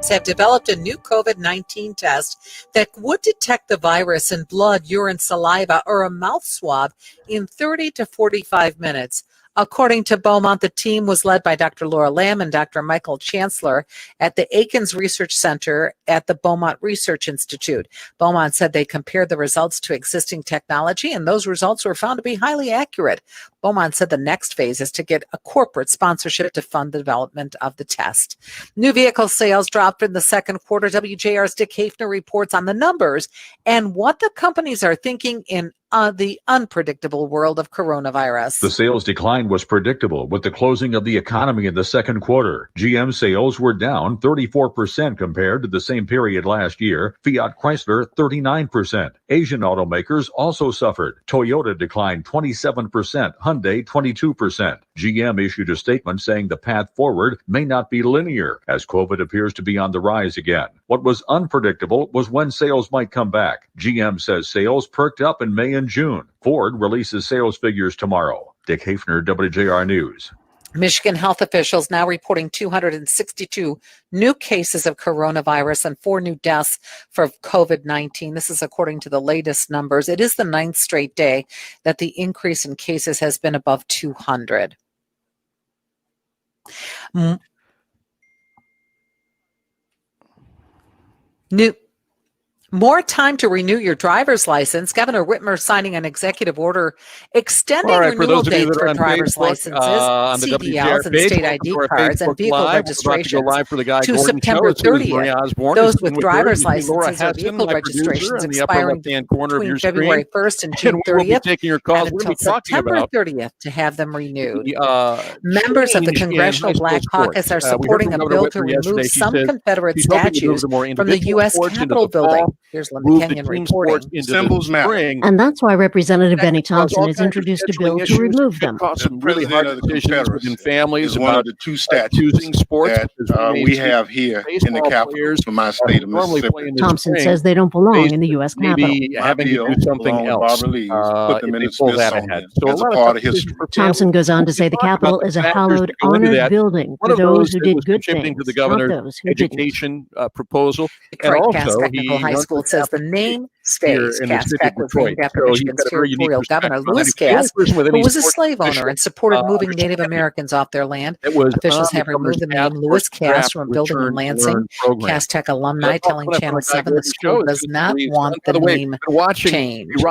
have developed a new COVID-19 test that would detect the virus in blood, urine, saliva, or a mouth swab in 30 to 45 minutes. According to Beaumont, the team was led by Dr. Laura Lamb and Dr. Michael Chancellor at the Aikens Research Center at the Beaumont Research Institute. Beaumont said they compared the results to existing technology, and those results were found to be highly accurate. Beaumont said the next phase is to get a corporate sponsorship to fund the development of the test. New vehicle sales dropped in the second quarter. WJR's Dick Hafner reports on the numbers and what the companies are thinking in the unpredictable world of coronavirus. The sales decline was predictable with the closing of the economy in the second quarter. GM sales were down 34% compared to the same period last year. Fiat Chrysler 39%. Asian automakers also suffered. Toyota declined 27%, Hyundai 22%. GM issued a statement saying the path forward may not be linear as COVID appears to be on the rise again. What was unpredictable was when sales might come back. GM says sales perked up in May and June. Ford releases sales figures tomorrow. Dick Hafner, WJR News. Michigan health officials now reporting 262 new cases of coronavirus and 4 new deaths for COVID-19. This is according to the latest numbers. It is the 9th straight day that the increase in cases has been above 200. More time to renew your driver's license. Governor Whitmer signing an executive order extending renewal dates for driver's licenses, CDLs, and state ID cards, and vehicle registrations to September 30th. Those with driver's licenses or vehicle registrations expiring between February 1st and June 30th have until September 30th to have them renewed. Members of the Congressional Black Caucus are supporting a bill to remove some Confederate statues from the U.S. Capitol building. Here's Linda Kenyon reporting. Symbols matter. And that's why Representative Benny Thompson has introduced a bill to remove them. Some really hard decisions within families one of the 2 statues that we have here in the Capitol for my state of Mississippi. Thompson says they don't belong in the U.S. Capitol. Having to do something else. Put them in the Smithsonian. It's a part of history. Thompson goes on to say the Capitol is a hallowed, honored building for those who did good things, to the governor's not those who didn't. education proposal. And also, Technical High School says the name stays. Cass Peck was named after Michigan's territorial governor, Lewis Cass, who was a slave owner and supported moving Native Americans off their land. Officials have removed the name Lewis Cass from a building in Lansing. Cass Tech alumni telling Channel 7 the school does not want the name changed.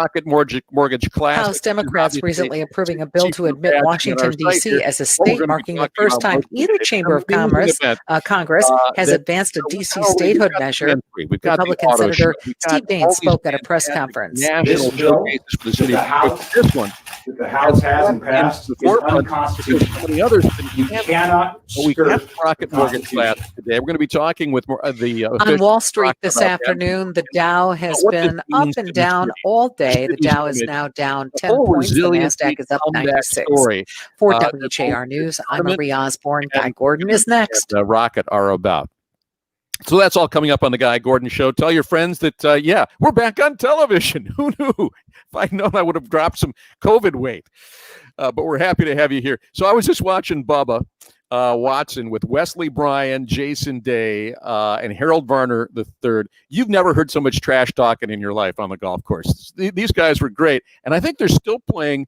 House Democrats recently approving a bill to admit Washington, D.C. as a state, marking the first time either chamber of Congress has advanced a D.C. statehood measure. Republican Senator Steve Daines spoke at a press conference. This bill that the House has and passed is unconstitutional. We cannot rocket mortgage class today. We're going to be talking with the on Wall Street this afternoon. The Dow has been up and down all day. The Dow is now down 10 points. The Nasdaq is up 96. For WJR News, I'm Marie Osborne. Guy Gordon is next. The rocket are about. So that's all coming up on the Guy Gordon Show. Tell your friends that, we're back on television. Who knew? If I'd known, I would have dropped some COVID weight. But we're happy to have you here. So I was just watching Bubba Watson with Wesley Bryan, Jason Day, and Harold Varner III. You've never heard so much trash talking in your life on the golf course. These guys were great. And I think they're still playing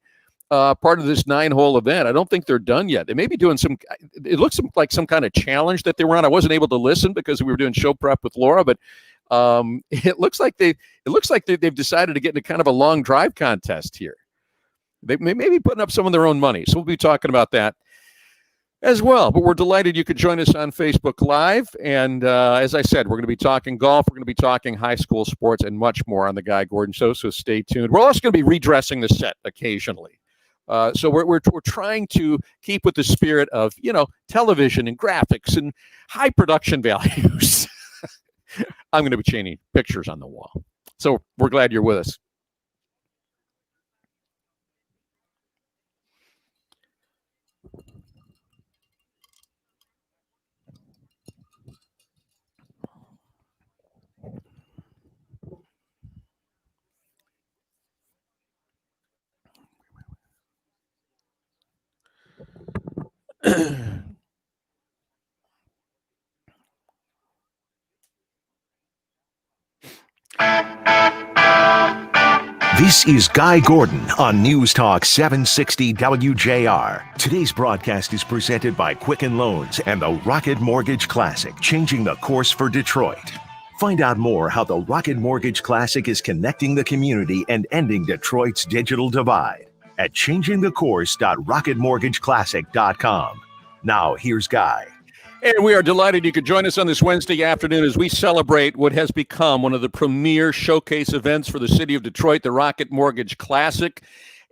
part of this 9-hole event. I don't think they're done yet. They may be doing it looks like some kind of challenge that they were on. I wasn't able to listen because we were doing show prep with Laura, but it looks like they've decided to get into kind of a long drive contest here. They may be putting up some of their own money. So we'll be talking about that as well. But we're delighted you could join us on Facebook Live. And as I said, we're going to be talking golf. We're going to be talking high school sports and much more on the Guy Gordon Show. So stay tuned. We're also going to be redressing the set occasionally. So we're trying to keep with the spirit of, television and graphics and high production values. I'm going to be changing pictures on the wall. So we're glad you're with us. This is Guy Gordon on News Talk 760 WJR. Today's broadcast is presented by Quicken Loans and the Rocket Mortgage Classic, changing the course for Detroit. Find out more how the Rocket Mortgage Classic is connecting the community and ending Detroit's digital divide at changingthecourse.rocketmortgageclassic.com. Now, here's Guy. And we are delighted you could join us on this Wednesday afternoon as we celebrate what has become one of the premier showcase events for the city of Detroit, the Rocket Mortgage Classic.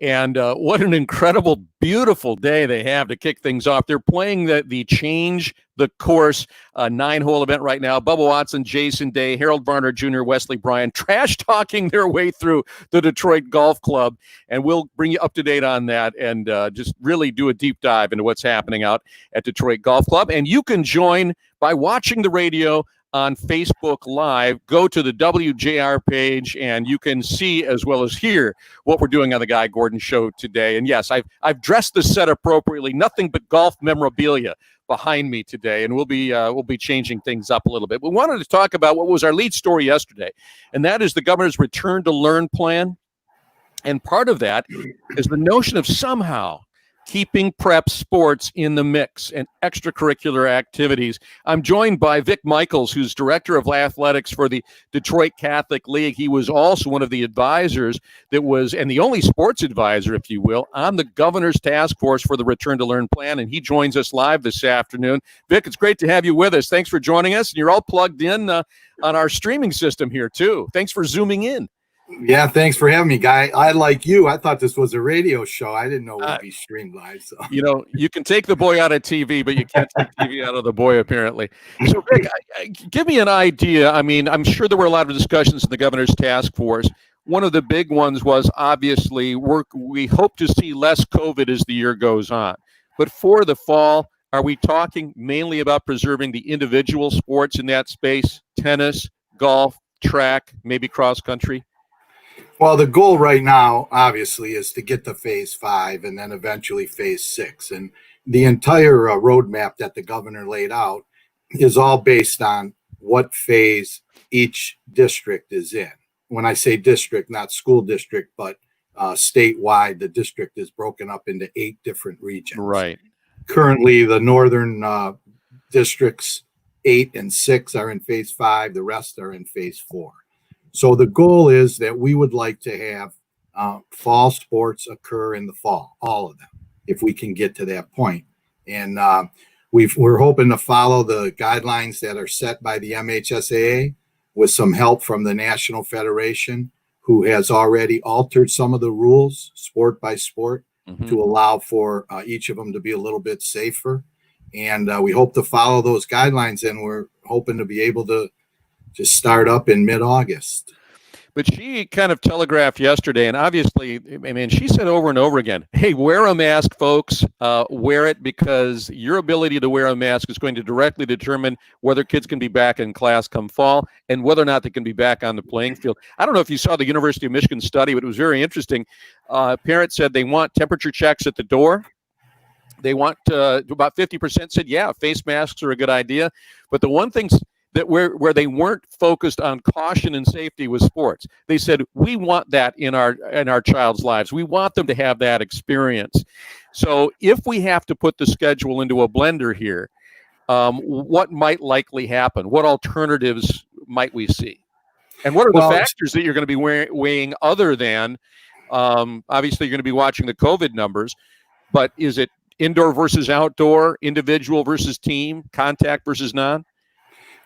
And what an incredible, beautiful day they have to kick things off. They're playing the Change the Course 9-hole event right now. Bubba Watson, Jason Day, Harold Varner Jr., Wesley Bryan, trash talking their way through the Detroit Golf Club. And we'll bring you up to date on that and just really do a deep dive into what's happening out at Detroit Golf Club. And you can join by watching the radio on Facebook Live. Go to the WJR page and you can see as well as hear what we're doing on the Guy Gordon Show today. And yes, I've dressed the set appropriately. Nothing but golf memorabilia behind me today, and we'll be changing things up a little bit. We wanted to talk about what was our lead story yesterday, and that is the governor's return to learn plan. And part of that is the notion of somehow keeping prep sports in the mix and extracurricular activities. I'm joined by Vic Michaels, who's director of athletics for the Detroit Catholic League. He was also one of the advisors and the only sports advisor, if you will, on the governor's task force for the Return to Learn plan. And he joins us live this afternoon. Vic, it's great to have you with us. Thanks for joining us. And you're all plugged in on our streaming system here too. Thanks for zooming in. Yeah, thanks for having me, Guy. I thought this was a radio show. I didn't know it would be streamed live. So you can take the boy out of TV, but you can't take TV out of the boy, apparently. So, Vic, give me an idea. I mean, I'm sure there were a lot of discussions in the governor's task force. One of the big ones was obviously we hope to see less COVID as the year goes on. But for the fall, are we talking mainly about preserving the individual sports in that space? Tennis, golf, track, maybe cross country? Well, the goal right now, obviously, is to get to phase 5 and then eventually phase 6. And the entire roadmap that the governor laid out is all based on what phase each district is in. When I say district, not school district, but statewide, the district is broken up into 8 different regions. Right. Currently, the northern districts, 8 and 6, are in phase 5. The rest are in phase 4. So the goal is that we would like to have fall sports occur in the fall, all of them, if we can get to that point. And we're hoping to follow the guidelines that are set by the MHSAA with some help from the National Federation, who has already altered some of the rules, sport by sport, to allow for each of them to be a little bit safer. And we hope to follow those guidelines, and we're hoping to be able to just start up in mid-August. But she kind of telegraphed yesterday, and obviously, I mean, she said over and over again, hey, wear a mask, folks, wear it, because your ability to wear a mask is going to directly determine whether kids can be back in class come fall and whether or not they can be back on the playing field. I don't know if you saw the University of Michigan study, but it was very interesting. Parents said they want temperature checks at the door. They want about 50% said, yeah, face masks are a good idea. But the one thing that where they weren't focused on caution and safety was sports. They said, we want that in our child's lives. We want them to have that experience. So if we have to put the schedule into a blender here, what might likely happen? What alternatives might we see? And what are the factors that you're going to be weighing other than, obviously you're going to be watching the COVID numbers, but is it indoor versus outdoor, individual versus team, contact versus non?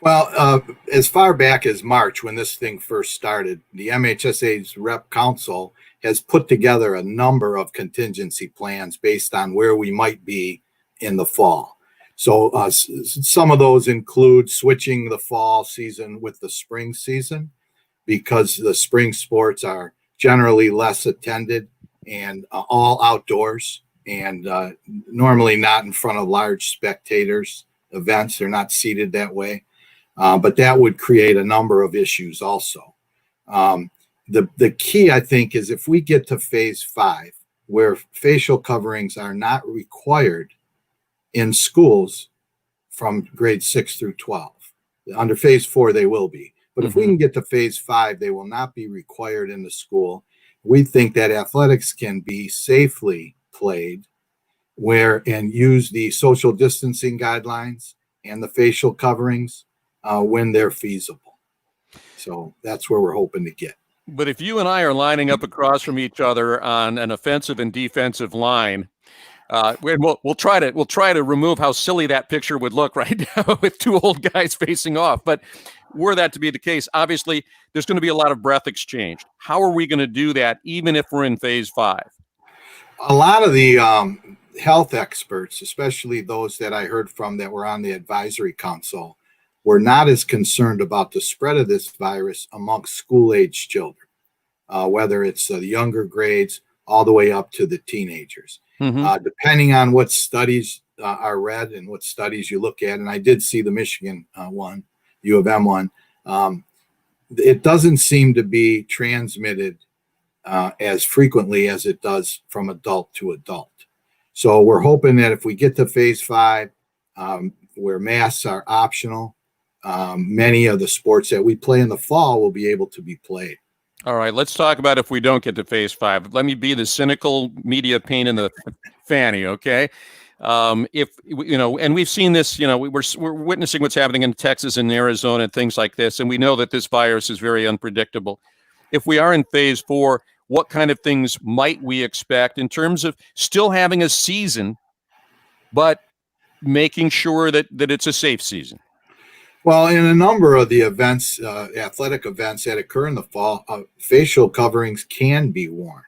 Well, as far back as March, when this thing first started, the MHSA's Rep Council has put together a number of contingency plans based on where we might be in the fall. So some of those include switching the fall season with the spring season, because the spring sports are generally less attended and all outdoors, and normally not in front of large spectators events. They're not seated that way. But that would create a number of issues also. The key, I think, is if we get to phase 5, where facial coverings are not required in schools from grades 6 through 12. Under phase 4, they will be. But if we can get to phase 5, they will not be required in the school. we think that athletics can be safely played and use the social distancing guidelines and the facial coverings when they're feasible. So that's where we're hoping to get. But if you and I are lining up across from each other on an offensive and defensive line, we'll try to remove how silly that picture would look right now with two old guys facing off. But were that to be the case, obviously there's going to be a lot of breath exchanged. How are we going to do that, even if we're in phase 5? A lot of the health experts, especially those that I heard from that were on the advisory council, were not as concerned about the spread of this virus amongst school-age children, whether it's the younger grades all the way up to the teenagers. Mm-hmm. Depending on what studies are read and what studies you look at, and I did see the Michigan one, U of M one, it doesn't seem to be transmitted as frequently as it does from adult to adult. So we're hoping that if we get to phase 5, where masks are optional, many of the sports that we play in the fall will be able to be played. All right, let's talk about if we don't get to phase 5. Let me be the cynical media pain in the fanny, okay? If and we've seen this, we're witnessing what's happening in Texas and Arizona and things like this, and we know that this virus is very unpredictable. If we are in phase 4, what kind of things might we expect in terms of still having a season, but making sure that it's a safe season? Well, in a number of the events, athletic events that occur in the fall, facial coverings can be worn,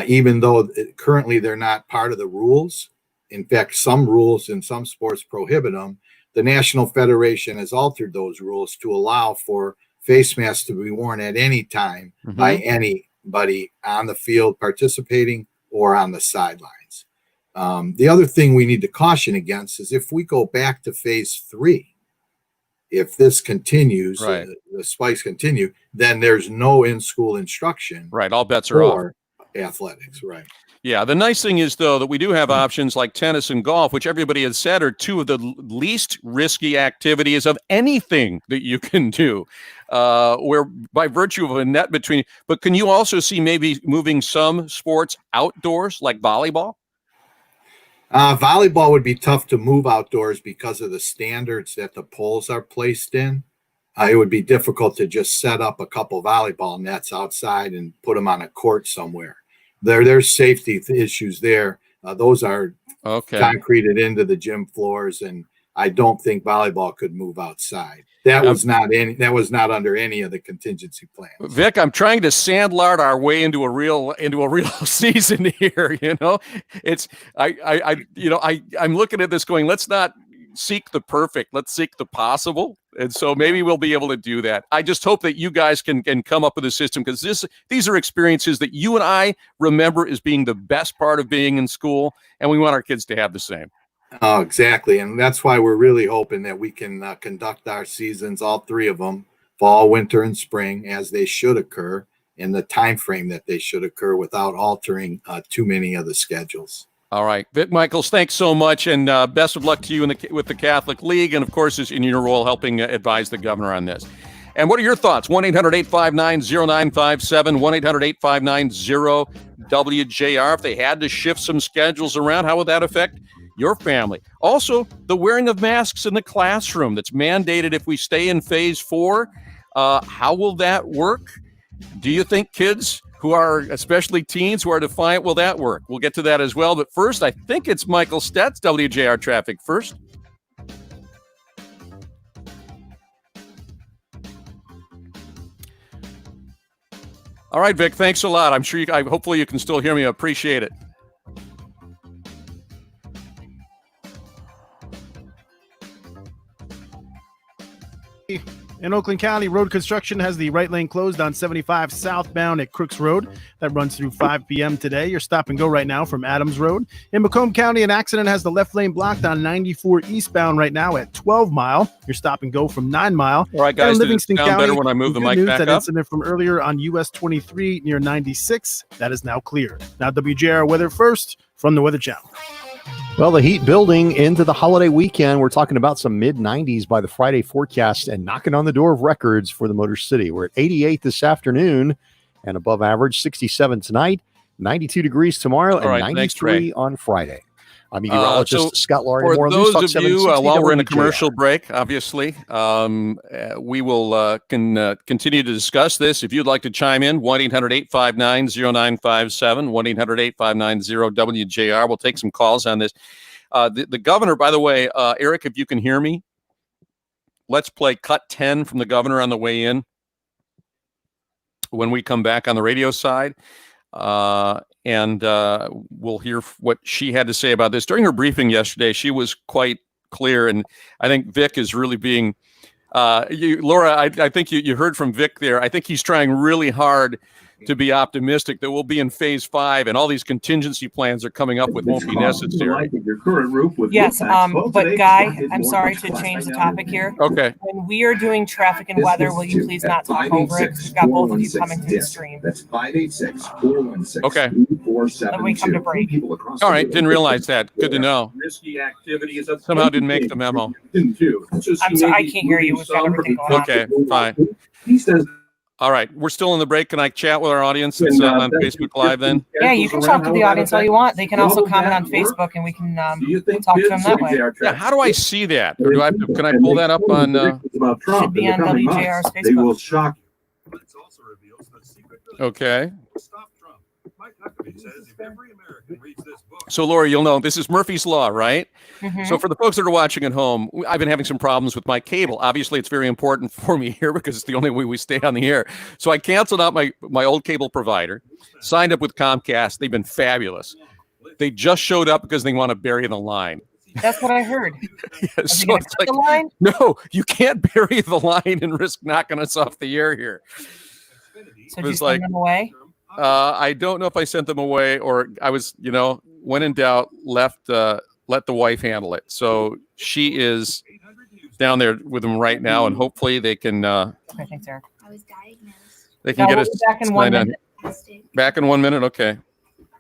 even though currently they're not part of the rules. In fact, some rules in some sports prohibit them. The National Federation has altered those rules to allow for face masks to be worn at any time by anybody on the field participating or on the sidelines. The other thing we need to caution against is if we go back to phase 3, if this continues, right, the spikes continue, then there's no in-school instruction. Right, all bets are off. Athletics, right. Yeah, the nice thing is, though, that we do have options like tennis and golf, which everybody has said are two of the least risky activities of anything that you can do, where by virtue of a net between. But can you also see maybe moving some sports outdoors, like volleyball? Volleyball would be tough to move outdoors because of the standards that the poles are placed in. It would be difficult to just set up a couple volleyball nets outside and put them on a court somewhere. There's safety issues there. Those are concreted into the gym floors, and I don't think volleyball could move outside. That was not under any of the contingency plans. Vic, I'm trying to sandlard our way into a real season here. I'm looking at this going, let's not seek the perfect, let's seek the possible. And so maybe we'll be able to do that. I just hope that you guys can come up with a system, because these are experiences that you and I remember as being the best part of being in school, and we want our kids to have the same. Oh, exactly. And that's why we're really hoping that we can conduct our seasons, all 3 of them, fall, winter, and spring, as they should occur in the time frame that they should occur without altering too many of the schedules. All right. Vic Michaels, thanks so much, and best of luck to you with the Catholic League, and, of course, in your role helping advise the governor on this. And what are your thoughts? 1-800-859-0957, 1-800-859-0WJR. If they had to shift some schedules around, how would that affect your family? Also, the wearing of masks in the classroom that's mandated if we stay in phase 4. How will that work? Do you think kids who are, especially teens who are defiant, will that work? We'll get to that as well. But first, I think it's Michael Stetz, WJR Traffic First. All right, Vic, thanks a lot. I'm sure hopefully you can still hear me. I appreciate it. In Oakland County, road construction has the right lane closed on 75 southbound at Crooks Road. That runs through 5 p.m. today. You're stop and go right now from Adams Road. In Macomb County, an accident has the left lane blocked on 94 eastbound right now at 12 Mile. You're stop and go from 9 Mile. All right, guys, in Livingston sound County, better when I move the mic back that up? incident from earlier on US 23 near 96, that is now clear. Now WJR weather first from the Weather Channel. Well, the heat building into the holiday weekend. We're talking about some mid-90s by the Friday forecast and knocking on the door of records for the Motor City. We're at 88 this afternoon, and above average. 67 tonight, 92 degrees tomorrow, and 93 on Friday. I'm meteorologist Scott Laurie. For more those Talk of you, 760 while we're in a WJR. commercial break, obviously, we will continue to discuss this. If you'd like to chime in, 1-800-859-0957, 1-800-859-0WJR. We'll take some calls on this. The governor, by the way, Eric, if you can hear me, let's play cut 10 from the governor on the way in when we come back on the radio side. And we'll hear what she had to say about this. During her briefing yesterday, she was quite clear, and I think Vic is really being Laura, I think you heard from Vic there. I think he's trying really hard to be optimistic that we'll be in phase 5 and all these contingency plans are coming up with won't be necessary. Yes, but Guy, I'm sorry to change the topic here. Okay. When we are doing traffic and weather, will you please not talk over it? We've got both of you coming through the stream. That's 586-416. Okay. Then we come to break. All right, didn't realize that. Good to know. Risky activity is somehow didn't make the memo. I'm sorry, I can't hear you. We've got everything going on. Okay, fine. He says. All right, we're still in the break. Can I chat with our audience that's on Facebook Live then? Yeah, you can talk to the audience all you want. They can also comment on Facebook, and we can talk to them that way. Yeah, how do I see that? Or do I? Can I pull that up on? Should be on WJR's Facebook. They will shock you. Okay. So, Laura, you'll know this is Murphy's Law, right? Mm-hmm. So for the folks that are watching at home, I've been having some problems with my cable. Obviously, it's very important for me here because it's the only way we stay on the air. So I canceled out my old cable provider, signed up with Comcast. They've been fabulous. They just showed up because they want to bury the line. That's what I heard. Yeah, so it's like, the line? No, you can't bury the line and risk knocking us off the air here. So did you send them away? I don't know if I sent them away or I was, when in doubt, let the wife handle it. So she is down there with them right now, and hopefully they can. Okay, thanks, Eric. I was diagnosed. They can get us back in 1 minute. Back in 1 minute, okay.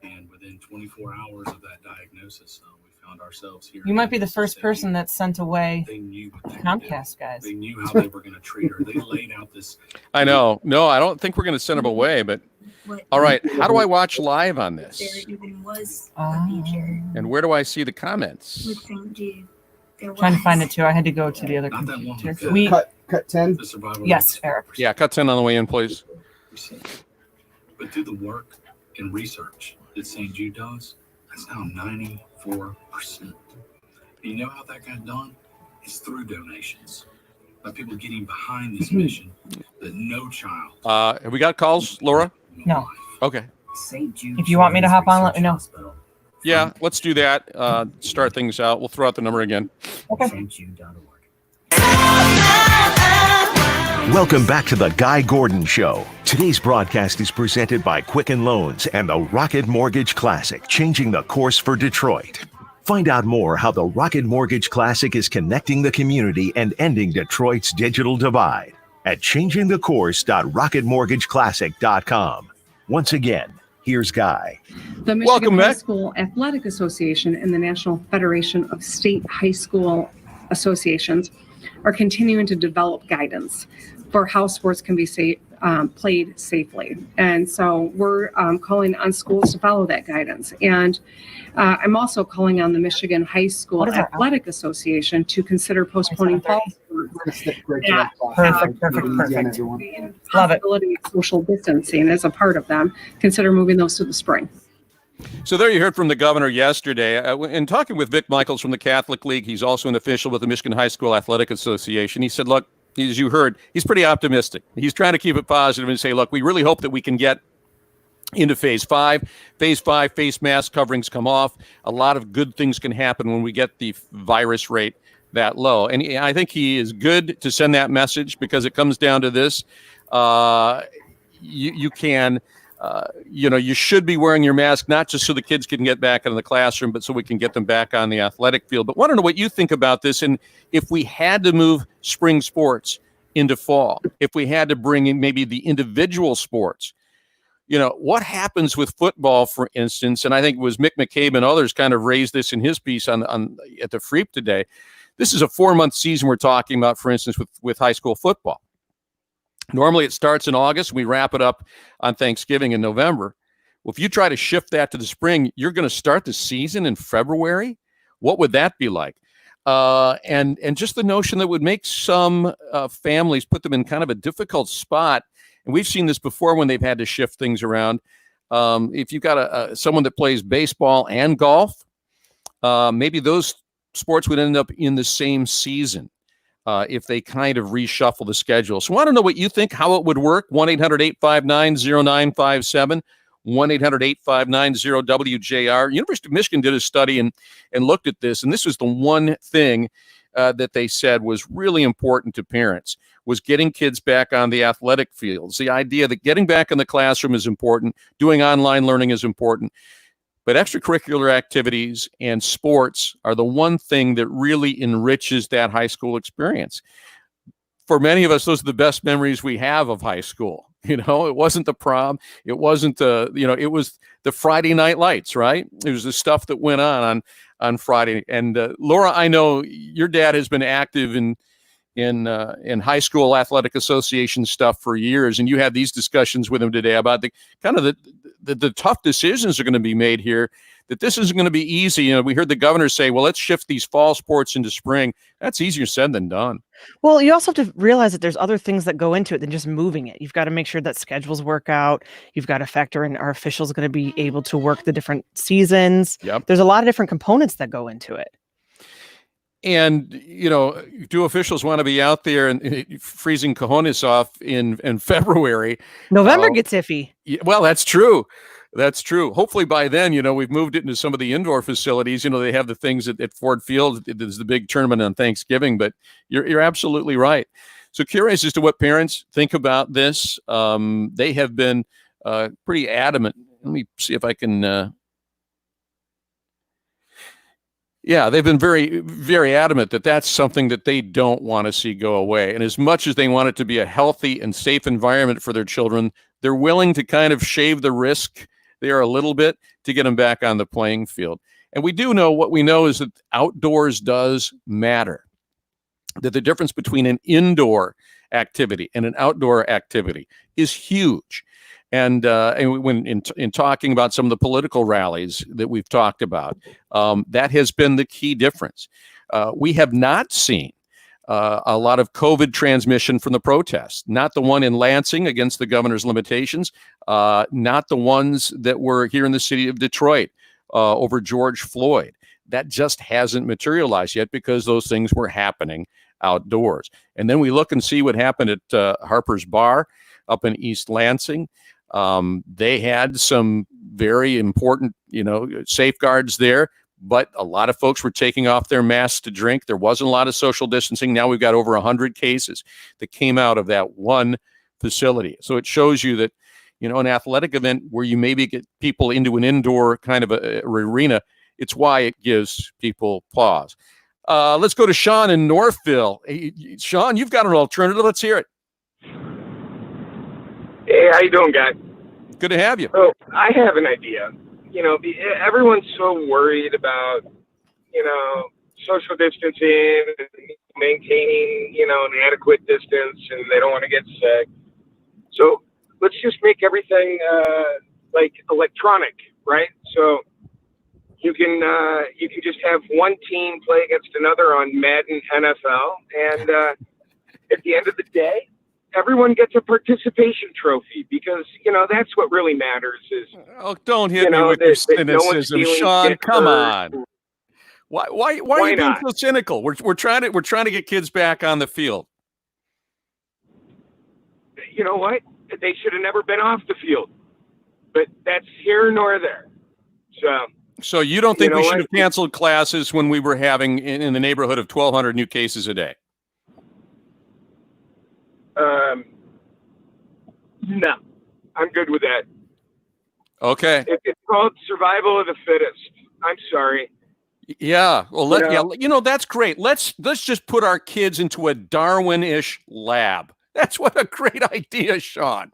And within 24 hours of that diagnosis, we found ourselves here. You might be the first person that sent away They knew what they Comcast guys. They knew how they were going to treat her. They laid out this. I know. No, I don't think we're going to send them away, but. All right. How do I watch live on this? And where do I see the comments? Trying to find it too. I had to go to the other computer. Cut 10. Yes, Eric. Yeah, cut 10 on the way in, please. But through the work and research that St. Jude does, that's now 94%. And you know how that got done? It's through donations. By people getting behind this mission that no child. Have we got calls, Laura? No. Okay. If you want me to hop on, let me know. Yeah, let's do that. Start things out. We'll throw out the number again. Okay. Welcome back to the Guy Gordon Show. Today's broadcast is presented by Quicken Loans and the Rocket Mortgage Classic, changing the course for Detroit. Find out more how the Rocket Mortgage Classic is connecting the community and ending Detroit's digital divide at changingthecourse.rocketmortgageclassic.com. Once again, here's Guy. The Michigan High School Athletic Association and the National Federation of State High School Associations are continuing to develop guidance for how sports can be played safely. And so we're calling on schools to follow that guidance. And I'm also calling on the Michigan High School Athletic Association to consider postponing fall sports. Perfect. Love it. Social distancing as a part of them. Consider moving those to the spring. So there you heard from the governor yesterday. In talking with Vic Michaels from the Catholic League, he's also an official with the Michigan High School Athletic Association. He said, look, as you heard, he's pretty optimistic. He's trying to keep it positive and say, look, we really hope that we can get into phase 5. Phase 5, face mask coverings come off. A lot of good things can happen when we get the virus rate that low. And I think he is good to send that message because it comes down to this. You can... you should be wearing your mask, not just so the kids can get back into the classroom, but so we can get them back on the athletic field. But want to know what you think about this. And if we had to move spring sports into fall, if we had to bring in maybe the individual sports, what happens with football, for instance? And I think it was Mick McCabe and others kind of raised this in his piece at the Freep today. This is a 4-month season we're talking about, for instance, with high school football. Normally it starts in August. We wrap it up on Thanksgiving in November. Well, if you try to shift that to the spring, you're going to start the season in February. What would that be like? And just the notion that would make some families, put them in kind of a difficult spot. And we've seen this before when they've had to shift things around. If you've got someone that plays baseball and golf, maybe those sports would end up in the same season if they kind of reshuffle the schedule. So I want to know what you think, how it would work. 1-800-859-0957. 1-800-859-0WJR. University of Michigan did a study and looked at this, and this was the one thing that they said was really important to parents, was getting kids back on the athletic fields. The idea that getting back in the classroom is important, doing online learning is important, but extracurricular activities and sports are the one thing that really enriches that high school experience. For many of us, those are the best memories we have of high school. You know, it wasn't the prom. It wasn't it was the Friday night lights, right? It was the stuff that went on Friday. And Laura, I know your dad has been active in high school athletic association stuff for years, and you had these discussions with him today about the kind of the tough decisions are going to be made here, that this isn't going to be easy. You know, we heard the governor say, well, let's shift these fall sports into spring. That's easier said than done. Well, you also have to realize that there's other things that go into it than just moving it. You've got to make sure that schedules work out. You've got to factor in, our officials going to be able to work the different seasons. Yep. There's a lot of different components that go into it. And, you know, do officials want to be out there and freezing cojones off in February? November gets iffy. Well, that's true. That's true. Hopefully by then, you know, we've moved it into some of the indoor facilities. You know, they have the things at Ford Field. There's the big tournament on Thanksgiving, but you're absolutely right. So curious as to what parents think about this. They have been pretty adamant. Let me see if I can... Yeah, they've been very, very adamant that that's something that they don't want to see go away. And as much as they want it to be a healthy and safe environment for their children, they're willing to kind of shave the risk there a little bit to get them back on the playing field. And we do know, what we know is that outdoors does matter, that the difference between an indoor activity and an outdoor activity is huge. And when in talking about some of the political rallies that we've talked about, that has been the key difference. We have not seen a lot of COVID transmission from the protests, not the one in Lansing against the governor's limitations, not the ones that were here in the city of Detroit over George Floyd. That just hasn't materialized yet because those things were happening outdoors. And then we look and see what happened at Harper's Bar up in East Lansing. They had some very important, safeguards there, but a lot of folks were taking off their masks to drink. There wasn't a lot of social distancing. Now we've got over 100 cases that came out of that one facility. So it shows you that, an athletic event where you maybe get people into an indoor kind of a arena, it's why it gives people pause. Let's go to Sean in Northville. Hey, Sean, you've got an alternative. Let's hear it. Hey, how you doing, guys? Good to have you. So I have an idea. Everyone's so worried about, social distancing, and maintaining, an adequate distance, and they don't want to get sick. So let's just make everything like electronic, right? So you can just have one team play against another on Madden NFL, and at the end of the day, everyone gets a participation trophy because, that's what really matters is. Oh, don't hit me with your cynicism, Sean. Come on. Why are you being so cynical? We're trying to get kids back on the field. You know what? They should have never been off the field, but that's here nor there. So you don't think we should have canceled classes when we were having in the neighborhood of 1,200 new cases a day? No, I'm good with that. Okay. It's called survival of the fittest. I'm sorry. Yeah. Well, that's great. Let's just put our kids into a Darwin-ish lab. That's what a great idea, Sean.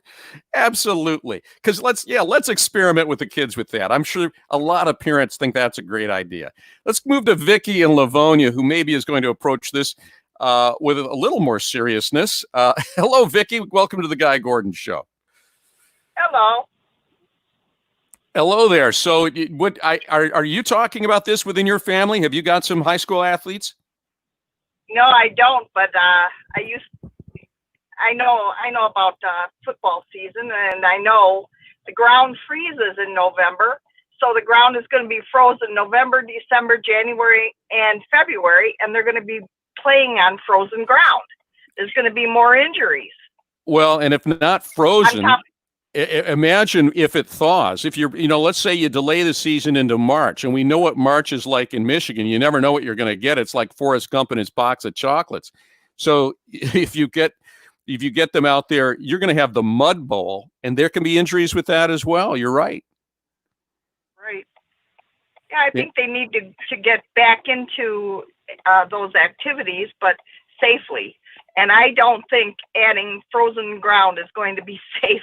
Absolutely. Because let's experiment with the kids with that. I'm sure a lot of parents think that's a great idea. Let's move to Vicky in Livonia, who maybe is going to approach this with a little more seriousness. Hello, Vicki. Welcome to the Guy Gordon Show. Hello. Hello there. So, are you talking about this within your family? Have you got some high school athletes? No, I don't. But I know about football season, and I know the ground freezes in November. So the ground is going to be frozen November, December, January, and February, and they're going to be playing on frozen ground. There's going to be more injuries. Well, and if not frozen, imagine if it thaws. If let's say you delay the season into March, and we know what March is like in Michigan. You never know what you're going to get. It's like Forrest Gump and his box of chocolates. So if you get them out there, you're going to have the mud bowl, and there can be injuries with that as well. You're right. Right. Yeah, I think they need to get back into those activities, but safely. And I don't think adding frozen ground is going to be safe.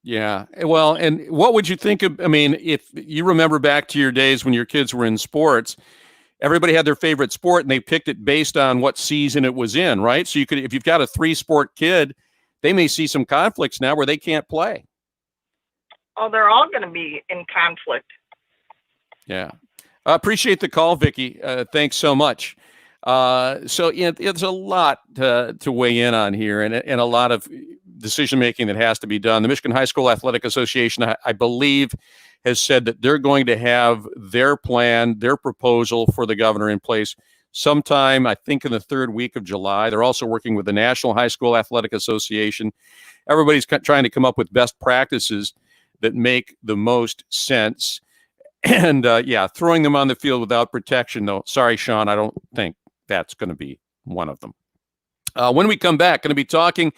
Yeah. Well, and what would you think of, if you remember back to your days when your kids were in sports, everybody had their favorite sport and they picked it based on what season it was in, right? So if you've got a 3-sport kid, they may see some conflicts now where they can't play. Oh, they're all going to be in conflict. Yeah. Appreciate the call, Vicki. Thanks so much. So there's a lot to weigh in on here and a lot of decision-making that has to be done. The Michigan High School Athletic Association, I believe, has said that they're going to have their plan, their proposal for the governor in place sometime, I think, in the 3rd week of July. They're also working with the National High School Athletic Association. Everybody's trying to come up with best practices that make the most sense. And, throwing them on the field without protection, though. Sorry, Sean, I don't think that's going to be one of them. When we come back, going to be talking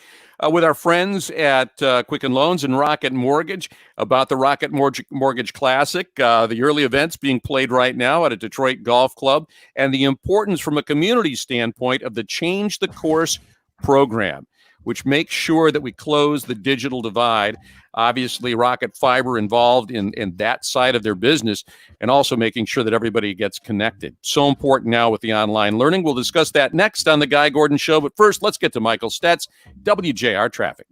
with our friends at Quicken Loans and Rocket Mortgage about the Rocket Mortgage Classic, the early events being played right now at a Detroit Golf Club, and the importance from a community standpoint of the Change the Course program, which makes sure that we close the digital divide. Obviously, Rocket Fiber involved in that side of their business, and also making sure that everybody gets connected. So important now with the online learning. We'll discuss that next on The Guy Gordon Show. But first, let's get to Michael Stetz, WJR Traffic.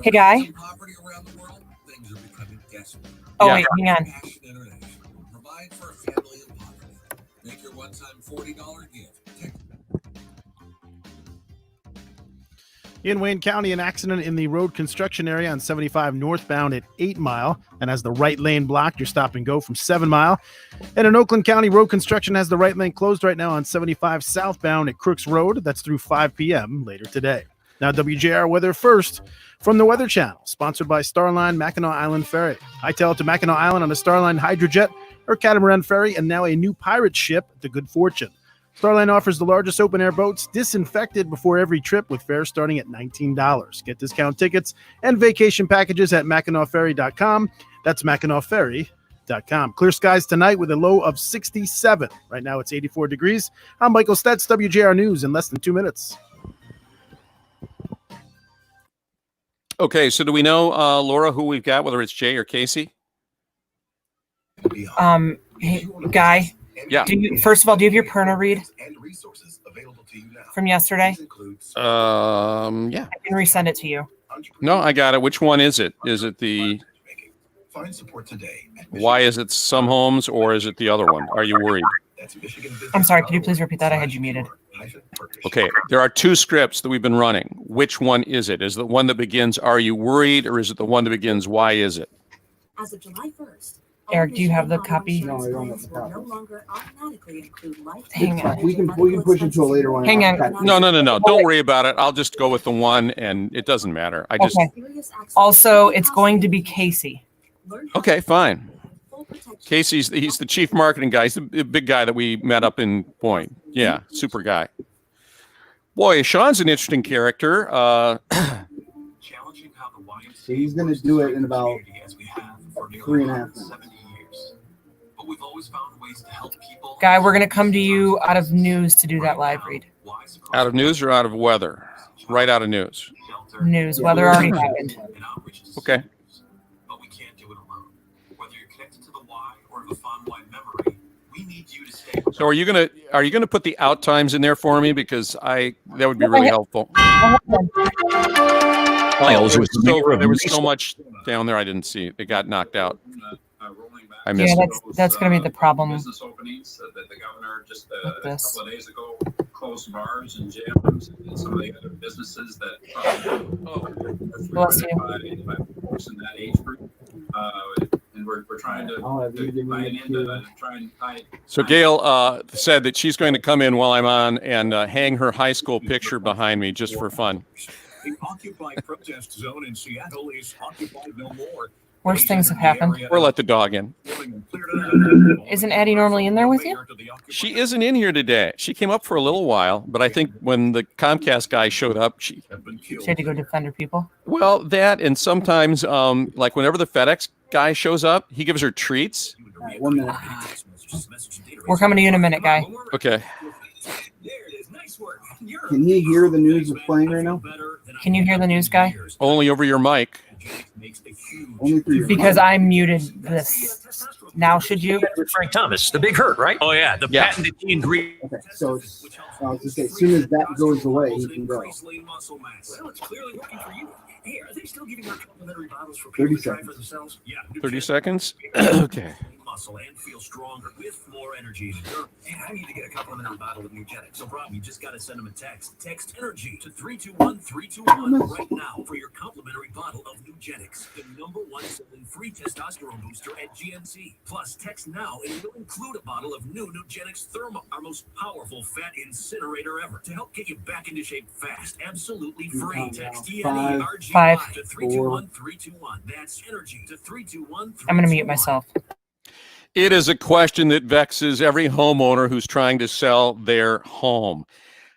Hey, Guy. Oh, yeah. Wait, hang on. Provide for a family in poverty. Make your one-time $40 gift. In Wayne County, an accident in the road construction area on 75 northbound at 8 Mile and has the right lane blocked. Your stop and go from 7 Mile. And in Oakland County, road construction has the right lane closed right now on 75 southbound at Crooks Road. That's through 5 p.m. later today. Now, WJR weather first from the Weather Channel, sponsored by Starline Mackinac Island Ferry. Hightail to Mackinac Island on a Starline Hydrojet or catamaran ferry, and now a new pirate ship, the Good Fortune. Starline offers the largest open-air boats disinfected before every trip with fares starting at $19. Get discount tickets and vacation packages at MackinacFerry.com. That's MackinacFerry.com. Clear skies tonight with a low of 67. Right now it's 84 degrees. I'm Michael Stetz, WJR News in less than 2 minutes. Okay, so do we know, Laura, who we've got, whether it's Jay or Casey? Hey, Guy. Yeah. First of all, do you have your Perna read from yesterday? Yeah. I can resend it to you. No, I got it. Which one is it? Is it the Why Is It Some Homes, or is it the other one? Are you worried? I'm sorry. Could you please repeat that? I had you muted. Okay. There are 2 scripts that we've been running. Which one is it? Is it the one that begins, "Are you worried?" or is it the one that begins, "Why is it?" As of July 1st, Eric, do you have the copy? No, I don't have the copy. No longer automatically include Hang on. We can push it to a later one. Hang on. No. Don't worry about it. I'll just go with the one, and it doesn't matter. Okay. Also, it's going to be Casey. Okay, fine. Casey's he's the chief marketing guy. He's the big guy that we met up in Point. Yeah, super guy. Boy, Sean's an interesting character. He's going to do it in about 3.5 minutes. Guy, we're going to come to you out of news to do that live read. Out of news or out of weather? Right out of news. News. Weather already happened. Okay. So are you gonna put the out times in there for me, because that would be really helpful. Miles there was the mayor of was Mason. so much down there I didn't see. It got knocked out. I missed Yeah, it. that's going to be the problem. Business openings that the governor just a this. couple of days ago closed bars and gyms and some of the other businesses that Bless you. by folks in that age group. And we're trying to buy into try and hide. So Gail said that she's going to come in while I'm on and hang her high school picture behind me just for fun. The Occupy protest zone in Seattle is occupied no more. Worse things have happened. Or let the dog in. Isn't Addie normally in there with you? She isn't in here today. She came up for a little while, but I think when the Comcast guy showed up, she had to go defend her people. Well, that, and sometimes, like whenever the FedEx guy shows up, he gives her treats. Right, 1 minute. We're coming to you in a minute, guy. Okay. Can he hear the news of playing right now? Can you hear the news, guy? Only over your mic. Only through your Because I muted this. Now should you? Frank Thomas, the Big Hurt, right? Oh yeah, the patented ingredient. Okay, so it's, I was just saying, as soon as that goes away, he can go. Well, it's clearly working for you. Hey, are they still giving out complimentary bottles for 30 people to try seconds. for themselves? Yeah. 30 seconds? Okay. Muscle and feel stronger with more energy. Hey, I need to get a complimentary bottle of Nugenics. No problem. You just got to send them a text. Text energy to 321-321 right now for your complimentary bottle of Nugenics, the #1 selling free testosterone booster at GNC. Plus, text now and we'll include a bottle of new Nugenics Thermo, our most powerful fat incinerator ever, to help get you back into shape fast. Absolutely free. Text Five. to 321-321. That's energy to 321-321. I'm going to mute myself. It is a question that vexes every homeowner who's trying to sell their home.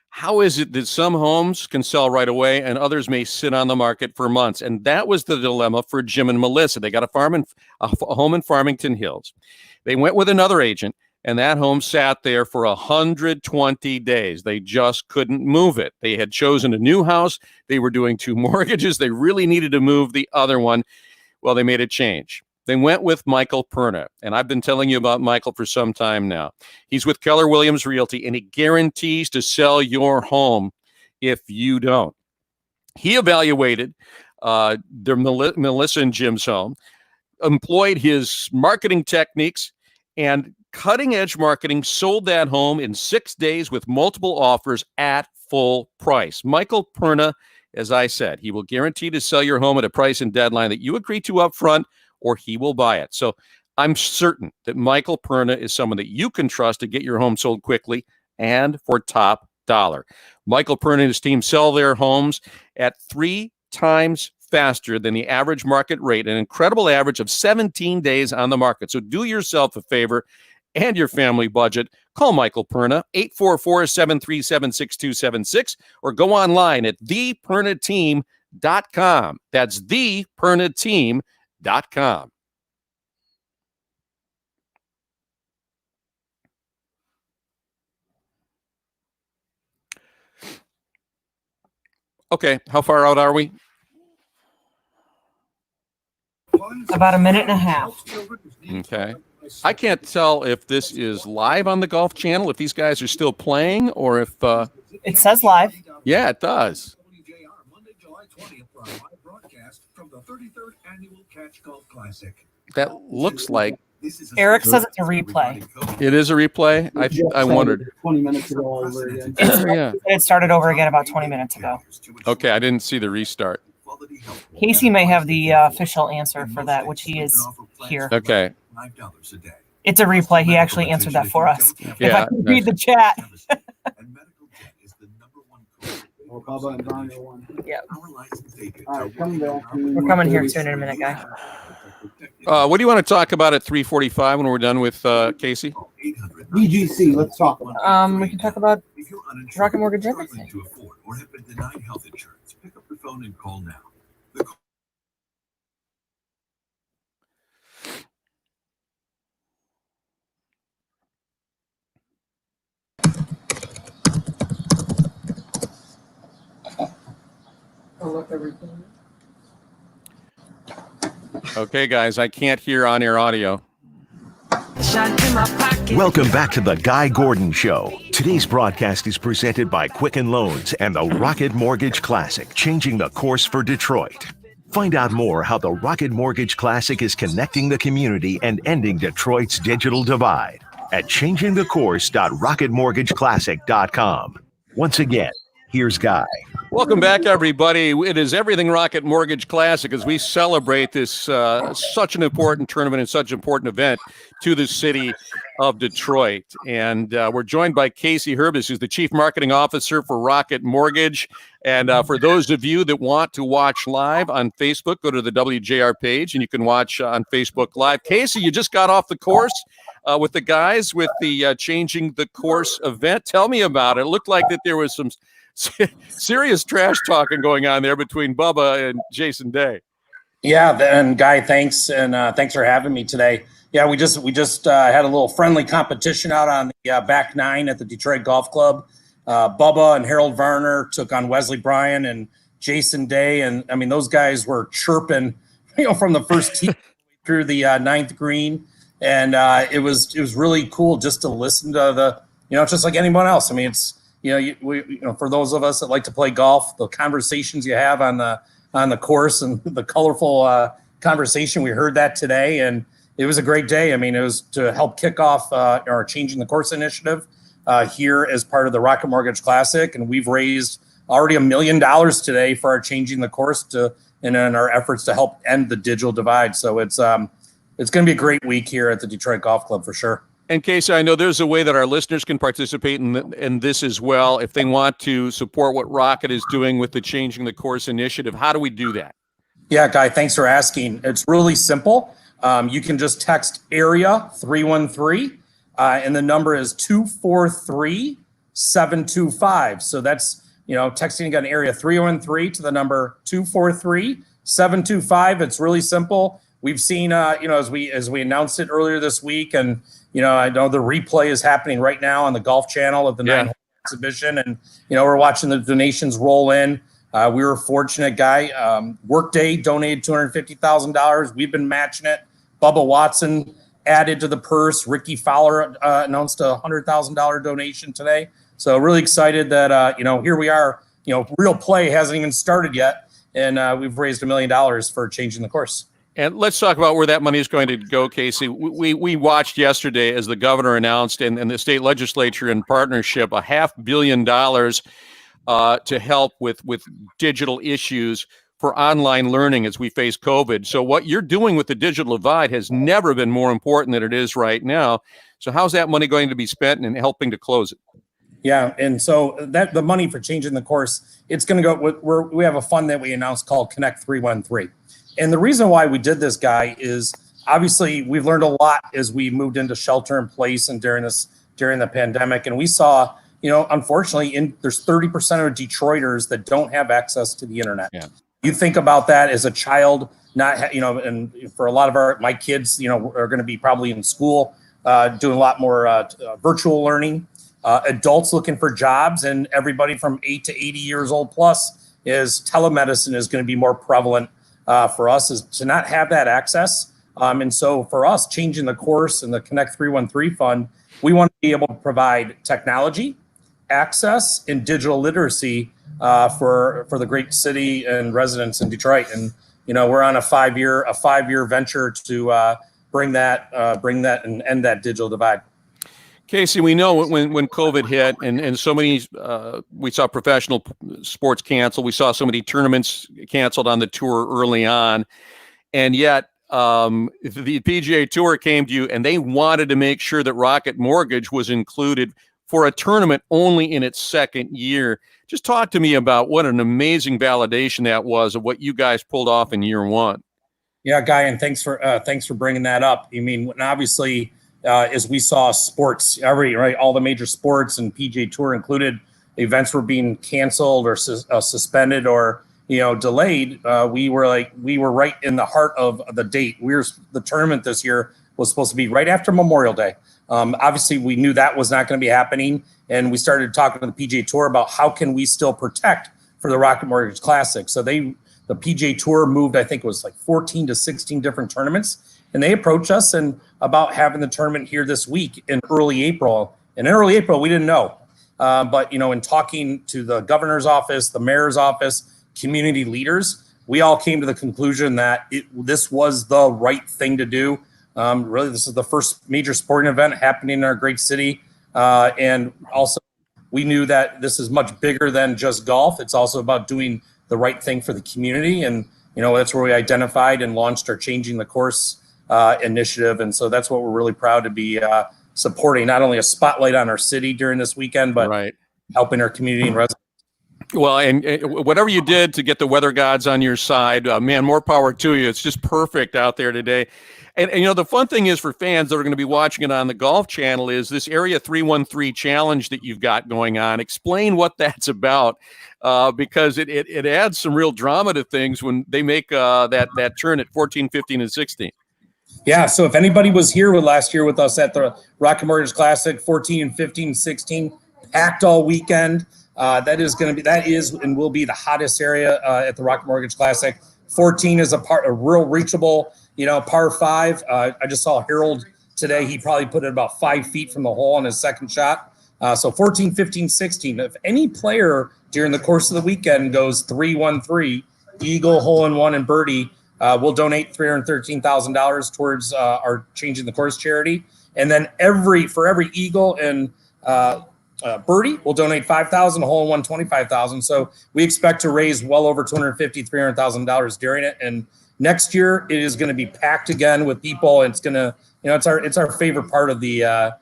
How is it that some homes can sell right away and others may sit on the market for months? And that was the dilemma for Jim and Melissa. They got a home in Farmington Hills. They went with another agent, and that home sat there for 120 days. They just couldn't move it. They had chosen a new house. They were doing 2 mortgages. They really needed to move the other one. Well, they made a change. They went with Michael Perna, and I've been telling you about Michael for some time now. He's with Keller Williams Realty, and he guarantees to sell your home if you don't. He evaluated Melissa and Jim's home, employed his marketing techniques, and cutting-edge marketing, sold that home in 6 days with multiple offers at full price. Michael Perna, as I said, he will guarantee to sell your home at a price and deadline that you agree to up front, or he will buy it. So I'm certain that Michael Perna is someone that you can trust to get your home sold quickly and for top dollar. Michael Perna and his team sell their homes at 3 times faster than the average market rate, an incredible average of 17 days on the market. So do yourself a favor and your family budget. Call Michael Perna, 844-737-6276, or go online at thepernateam.com. That's thepernateam.com. Okay, how far out are we? About a minute and a half. Okay. I can't tell if this is live on the Golf Channel, if these guys are still playing, or if... It says live. Yeah, it does. That looks like... Eric says it's a replay. It is a replay? I wondered. 20 minutes ago over again. Yeah. It started over again about 20 minutes ago. Okay, I didn't see the restart. Casey may have the official answer for that, which he is here. Okay. It's a replay. He actually answered that for us. If I Yeah, can read the chat. Well, Bubba and Barney won. Yep. All right, coming back. We're coming here soon in a minute, guy. What do you want to talk about at 3:45 when we're done with Casey? BGC, let's talk about it. We can talk about Rocket Mortgage everything. Or have been denied health insurance. Pick up your phone and call now. Okay, guys, I can't hear on-air audio. Welcome back to the Guy Gordon Show. Today's broadcast is presented by Quicken Loans and the Rocket Mortgage Classic, changing the course for Detroit. Find out more how the Rocket Mortgage Classic is connecting the community and ending Detroit's digital divide at changingthecourse.rocketmortgageclassic.com. Once again, here's Guy. Welcome back, everybody. It is Everything Rocket Mortgage Classic as we celebrate this such an important tournament and such an important event to the city of Detroit. And we're joined by Casey Herbis, who's the Chief Marketing Officer for Rocket Mortgage. And for those of you that want to watch live on Facebook, go to the WJR page and you can watch on Facebook Live. Casey, you just got off the course with the guys with the Changing the Course event. Tell me about it. It looked like that there was some serious trash talking going on there between Bubba and Jason Day. Yeah, and Guy, thanks, and thanks for having me today. Yeah, we just had a little friendly competition out on the back nine at the Detroit Golf Club. Bubba and Harold Varner took on Wesley Bryan and Jason Day, and I mean those guys were chirping, from the first tee through the ninth green, and it was really cool just to listen to the just like anyone else. I mean it's. For those of us that like to play golf, the conversations you have on the course and the colorful conversation, we heard that today, and it was a great day. I mean, it was to help kick off our Changing the Course initiative here as part of the Rocket Mortgage Classic, and we've raised already $1 million today for our Changing the Course in our efforts to help end the digital divide. So it's going to be a great week here at the Detroit Golf Club for sure. And Casey, I know there's a way that our listeners can participate in this as well. If they want to support what Rocket is doing with the Changing the Course initiative, how do we do that? Yeah, Guy, thanks for asking. It's really simple. You can just text area 313, and the number is 243-725. So that's, texting again, area 313 to the number 243-725. It's really simple. We've seen, as we announced it earlier this week, and I know the replay is happening right now on the Golf Channel of the 9-hole exhibition, and we're watching the donations roll in. We were fortunate, Guy. Workday donated $250,000. We've been matching it. Bubba Watson added to the purse. Ricky Fowler announced a $100,000 donation today. So really excited that here we are. Real play hasn't even started yet, and we've raised $1 million for Changing the Course. And let's talk about where that money is going to go, Casey. We watched yesterday as the governor announced and the state legislature in partnership $500 million to help with digital issues for online learning as we face COVID. So what you're doing with the digital divide has never been more important than it is right now. So how's that money going to be spent and helping to close it? Yeah, and so the money for Changing the Course, it's going to go. We have a fund that we announced called Connect 313. And the reason why we did this, Guy, is obviously we've learned a lot as we moved into shelter in place and during the pandemic. And we saw, unfortunately, there's 30% of Detroiters that don't have access to the internet. Yeah. You think about that as a child, and for a lot of my kids, are going to be probably in school doing a lot more virtual learning. Adults looking for jobs, and everybody from 8 to 80 years old plus is telemedicine is going to be more prevalent. For us is to not have that access. And so for us, Changing the Course and the Connect 313 fund, we want to be able to provide technology, access, and digital literacy for the great city and residents in Detroit. And, we're on a five-year venture to bring that and end that digital divide. Casey, we know when COVID hit and so many, we saw professional sports canceled. We saw so many tournaments canceled on the tour early on. And yet the PGA Tour came to you and they wanted to make sure that Rocket Mortgage was included for a tournament only in its second year. Just talk to me about what an amazing validation that was of what you guys pulled off in year one. Yeah, Guy, and thanks for bringing that up. I mean, obviously, as we saw sports, all the major sports and PGA Tour included, events were being canceled or suspended or delayed. We were right in the heart of the date. The tournament this year was supposed to be right after Memorial Day. Obviously, we knew that was not going to be happening, and we started talking to the PGA Tour about how can we still protect for the Rocket Mortgage Classic. So the PGA Tour moved, I think it was like 14 to 16 different tournaments. and they approached us and about having the tournament here this week in early April. And in early April, we didn't know. But, in talking to the governor's office, the mayor's office, community leaders, we all came to the conclusion that this was the right thing to do. Really, this is the first major sporting event happening in our great city. And also, we knew that this is much bigger than just golf. It's also about doing the right thing for the community. And, that's where we identified and launched our Changing the Course initiative. And so that's what we're really proud to be supporting, not only a spotlight on our city during this weekend, but helping our community and residents. Well, and whatever you did to get the weather gods on your side, man, more power to you. It's just perfect out there today. And the fun thing is for fans that are going to be watching it on the Golf Channel is this Area 313 challenge that you've got going on. Explain what that's about, because it adds some real drama to things when they make that turn at 14, 15, and 16. Yeah, so if anybody was here last year with us at the Rocket Mortgage Classic, 14 and 15, 16, packed all weekend. That is and will be the hottest area at the Rocket Mortgage Classic. 14 is a real reachable, par 5. I just saw Harold today. He probably put it about 5 feet from the hole on his second shot. So 14, 15, 16. If any player during the course of the weekend goes 3-1-3, eagle, hole-in-one, and birdie, we'll donate $313,000 towards our Changing the Course charity. And then for every eagle and birdie, we'll donate $5,000, hole-in-one, $25,000. So we expect to raise well over $350,000 during it. And next year it is going to be packed again with people. And it's going to, it's our favorite part of the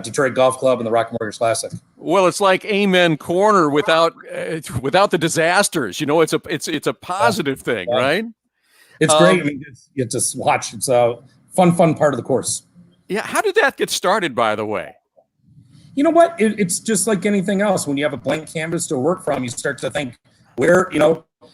Detroit Golf Club and the Rocket Mortgage Classic. Well, it's like Amen Corner without the disasters. It's a positive thing, right? It's great. I mean, you just watch. It's a fun part of the course. Yeah. How did that get started, by the way? You know what? It's just like anything else. When you have a blank canvas to work from, you start to think where,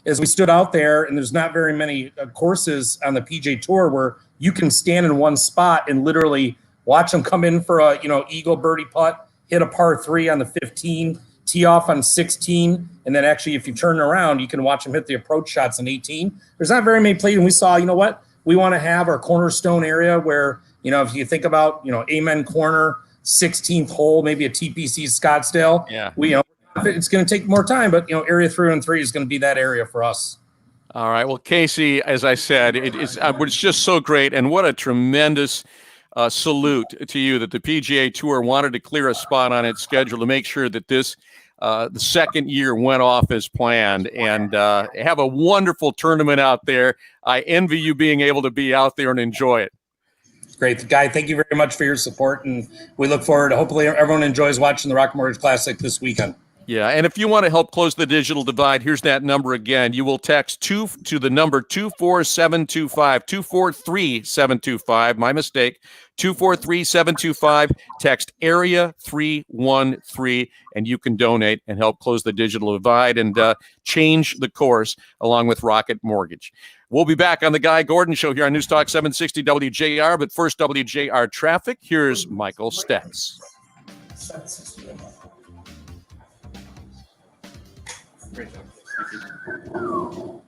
as we stood out there, and there's not very many courses on the PGA Tour where you can stand in one spot and literally watch them come in for a, eagle birdie putt, hit a par 3 on the 15, tee off on 16, and then actually if you turn around, you can watch them hit the approach shots on 18. There's not very many plays, and we saw, we want to have our cornerstone area where, if you think about, Amen Corner, 16th hole, maybe a TPC Scottsdale. Yeah. It's going to take more time, but, Area 313 is going to be that area for us. All right. Well, Casey, as I said, it's just so great, and what a tremendous salute to you that the PGA Tour wanted to clear a spot on its schedule to make sure that this the second year went off as planned, and have a wonderful tournament out there. I envy you being able to be out there and enjoy it. Great. Guy, thank you very much for your support, and we look forward to hopefully everyone enjoys watching the Rocket Mortgage Classic this weekend. Yeah, and if you want to help close the digital divide, here's that number again. You will text 2 to the number 24725, 243-725. My mistake. 243-725. Text area 313, and you can donate and help close the digital divide and change the course along with Rocket Mortgage. We'll be back on the Guy Gordon Show here on News Talk 760 WJR. But first, WJR traffic. Here's Michael Stetz. Great job. Thank you.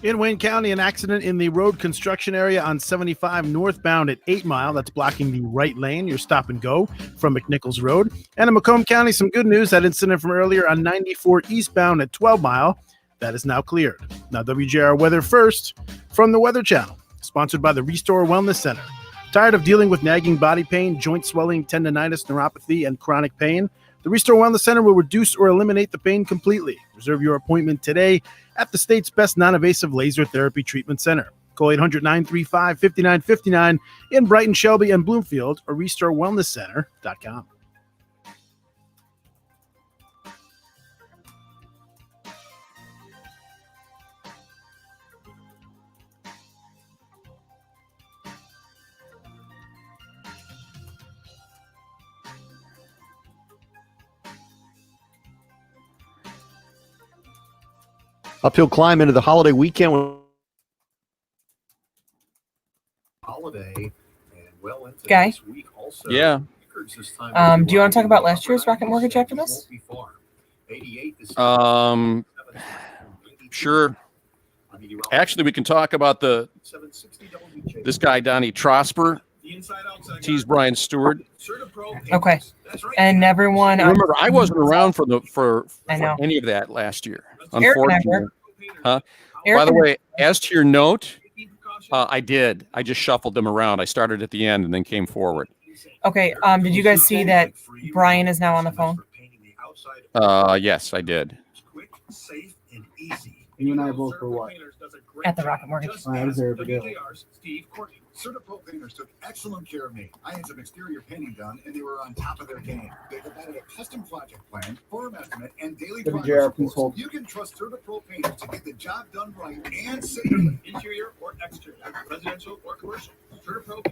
In Wayne County, an accident in the road construction area on 75 northbound at 8 Mile. That's blocking the right lane. Your stop and go from McNichols Road. And in Macomb County, some good news. That incident from earlier on 94 eastbound at 12 Mile, that is now cleared. Now WJR weather first from the Weather Channel, sponsored by the Restore Wellness Center. Tired of dealing with nagging body pain, joint swelling, tendonitis, neuropathy, and chronic pain? The Restore Wellness Center will reduce or eliminate the pain completely. Reserve your appointment today at the state's best non-invasive laser therapy treatment center. Call 800-935-5959 in Brighton, Shelby, and Bloomfield, or RestoreWellnessCenter.com. Uphill climb into the holiday weekend. Holiday and well into Guy? this week also. Yeah. Do you want to talk about last year's Rocket Mortgage after this? Sure. Actually, we can talk about this guy, Donnie Trosper. Tease Brian Stewart. Okay. And everyone. Remember, I wasn't around for any of that last year. Unfortunately. Huh? By the way, as to your note, I did. I just shuffled them around. I started at the end and then came forward. Okay. Did you guys see that Brian is now on the phone? Yes, I did. You and I vote for what? At the Rocket Mortgage. I was there every day. Certapro painters took excellent care of me. I had some exterior painting done, and they were on top of their game. They provided a custom project plan, form estimate, and daily progress reports. You can trust Certapro painters to get the job done right and safely, interior or exterior, residential or commercial. Certapro.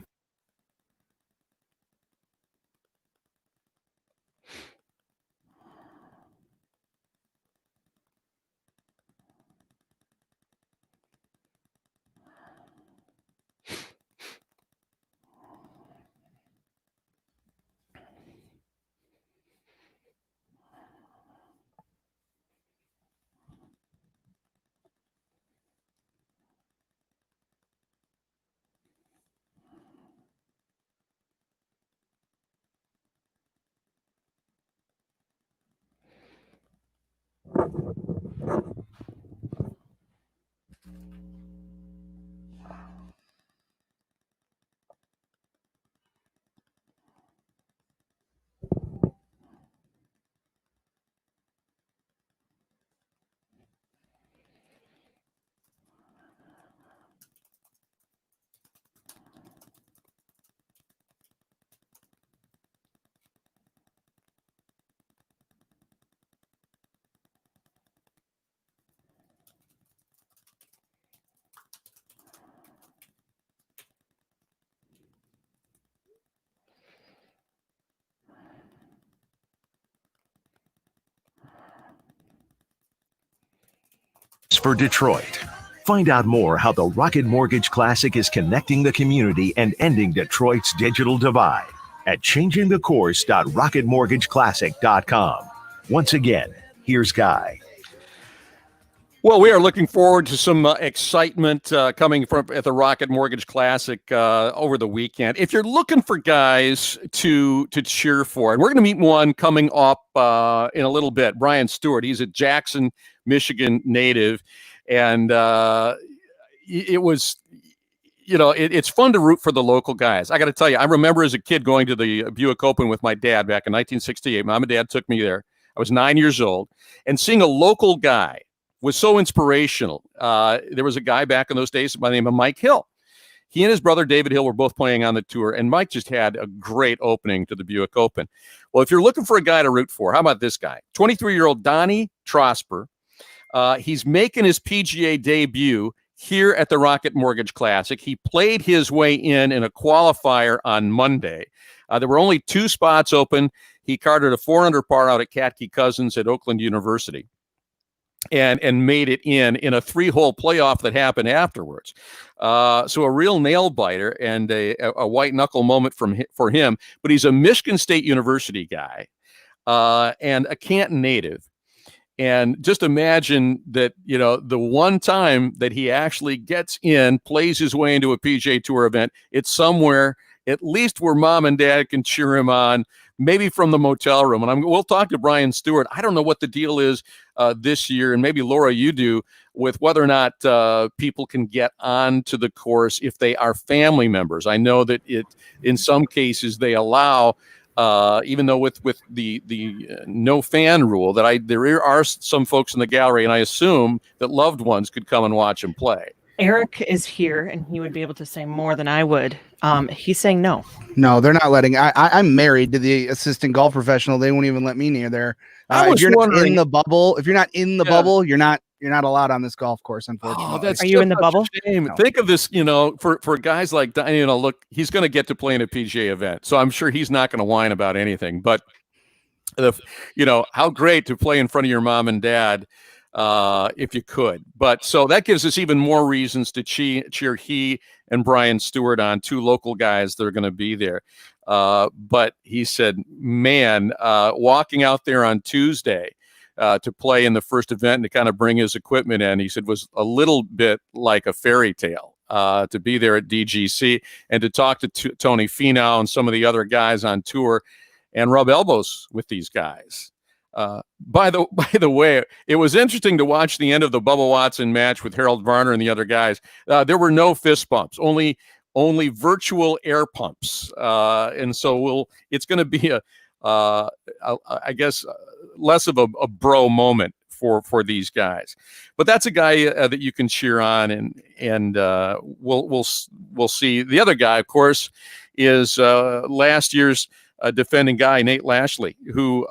For Detroit. Find out more how the Rocket Mortgage Classic is connecting the community and ending Detroit's digital divide at changingthecourse.rocketmortgageclassic.com. Once again, here's Guy. Well, we are looking forward to some excitement coming from at the Rocket Mortgage Classic over the weekend. If you're looking for guys to cheer for, and we're going to meet one coming up in a little bit, Brian Stewart. He's a Jackson, Michigan native, and it was, it's fun to root for the local guys. I got to tell you, I remember as a kid going to the Buick Open with my dad back in 1968. Mom and Dad took me there. I was 9 years old, and seeing a local guy was so inspirational. There was a guy back in those days by the name of Mike Hill. He and his brother David Hill were both playing on the tour, and Mike just had a great opening to the Buick Open. Well, if you're looking for a guy to root for, how about this guy? 23-year-old Donnie Trosper. He's making his PGA debut here at the Rocket Mortgage Classic. He played his way in a qualifier on Monday. There were only 2 spots open. He carded a 4-under par out at Catke Cousins at Oakland University and made it in a 3-hole playoff that happened afterwards. So a real nail biter and a white knuckle moment for him. But he's a Michigan State University guy and a Canton native. And just imagine that, the one time that he actually gets in, plays his way into a PGA Tour event, it's somewhere at least where mom and dad can cheer him on, maybe from the motel room. And we'll talk to Brian Stewart. I don't know what the deal is this year, and maybe Laura, you do, with whether or not people can get onto the course if they are family members. I know that in some cases they allow, even though with the no fan rule, that there are some folks in the gallery, and I assume that loved ones could come and watch him play. Eric is here, and he would be able to say more than I would. He's saying no. No, they're not letting. I'm married to the assistant golf professional. They won't even let me near there. If you're not in the bubble, you're not allowed on this golf course. Unfortunately, are you in the bubble? No. Think of this, for guys like Donnie, look, he's going to get to play in a PGA event, so I'm sure he's not going to whine about anything. But how great to play in front of your mom and dad. If you could. But so that gives us even more reasons to cheer he and Brian Stewart on, 2 local guys that are going to be there. But he said, man, walking out there on Tuesday to play in the first event and to kind of bring his equipment in. He said was a little bit like a fairy tale to be there at DGC and to talk to Tony Finau and some of the other guys on tour and rub elbows with these guys. By the way, it was interesting to watch the end of the Bubba Watson match with Harold Varner and the other guys. There were no fist bumps, only virtual air pumps, and so it's going to be I guess less of a bro moment for these guys. But that's a guy that you can cheer on, and we'll see. The other guy, of course, is last year's defending guy, Nate Lashley, who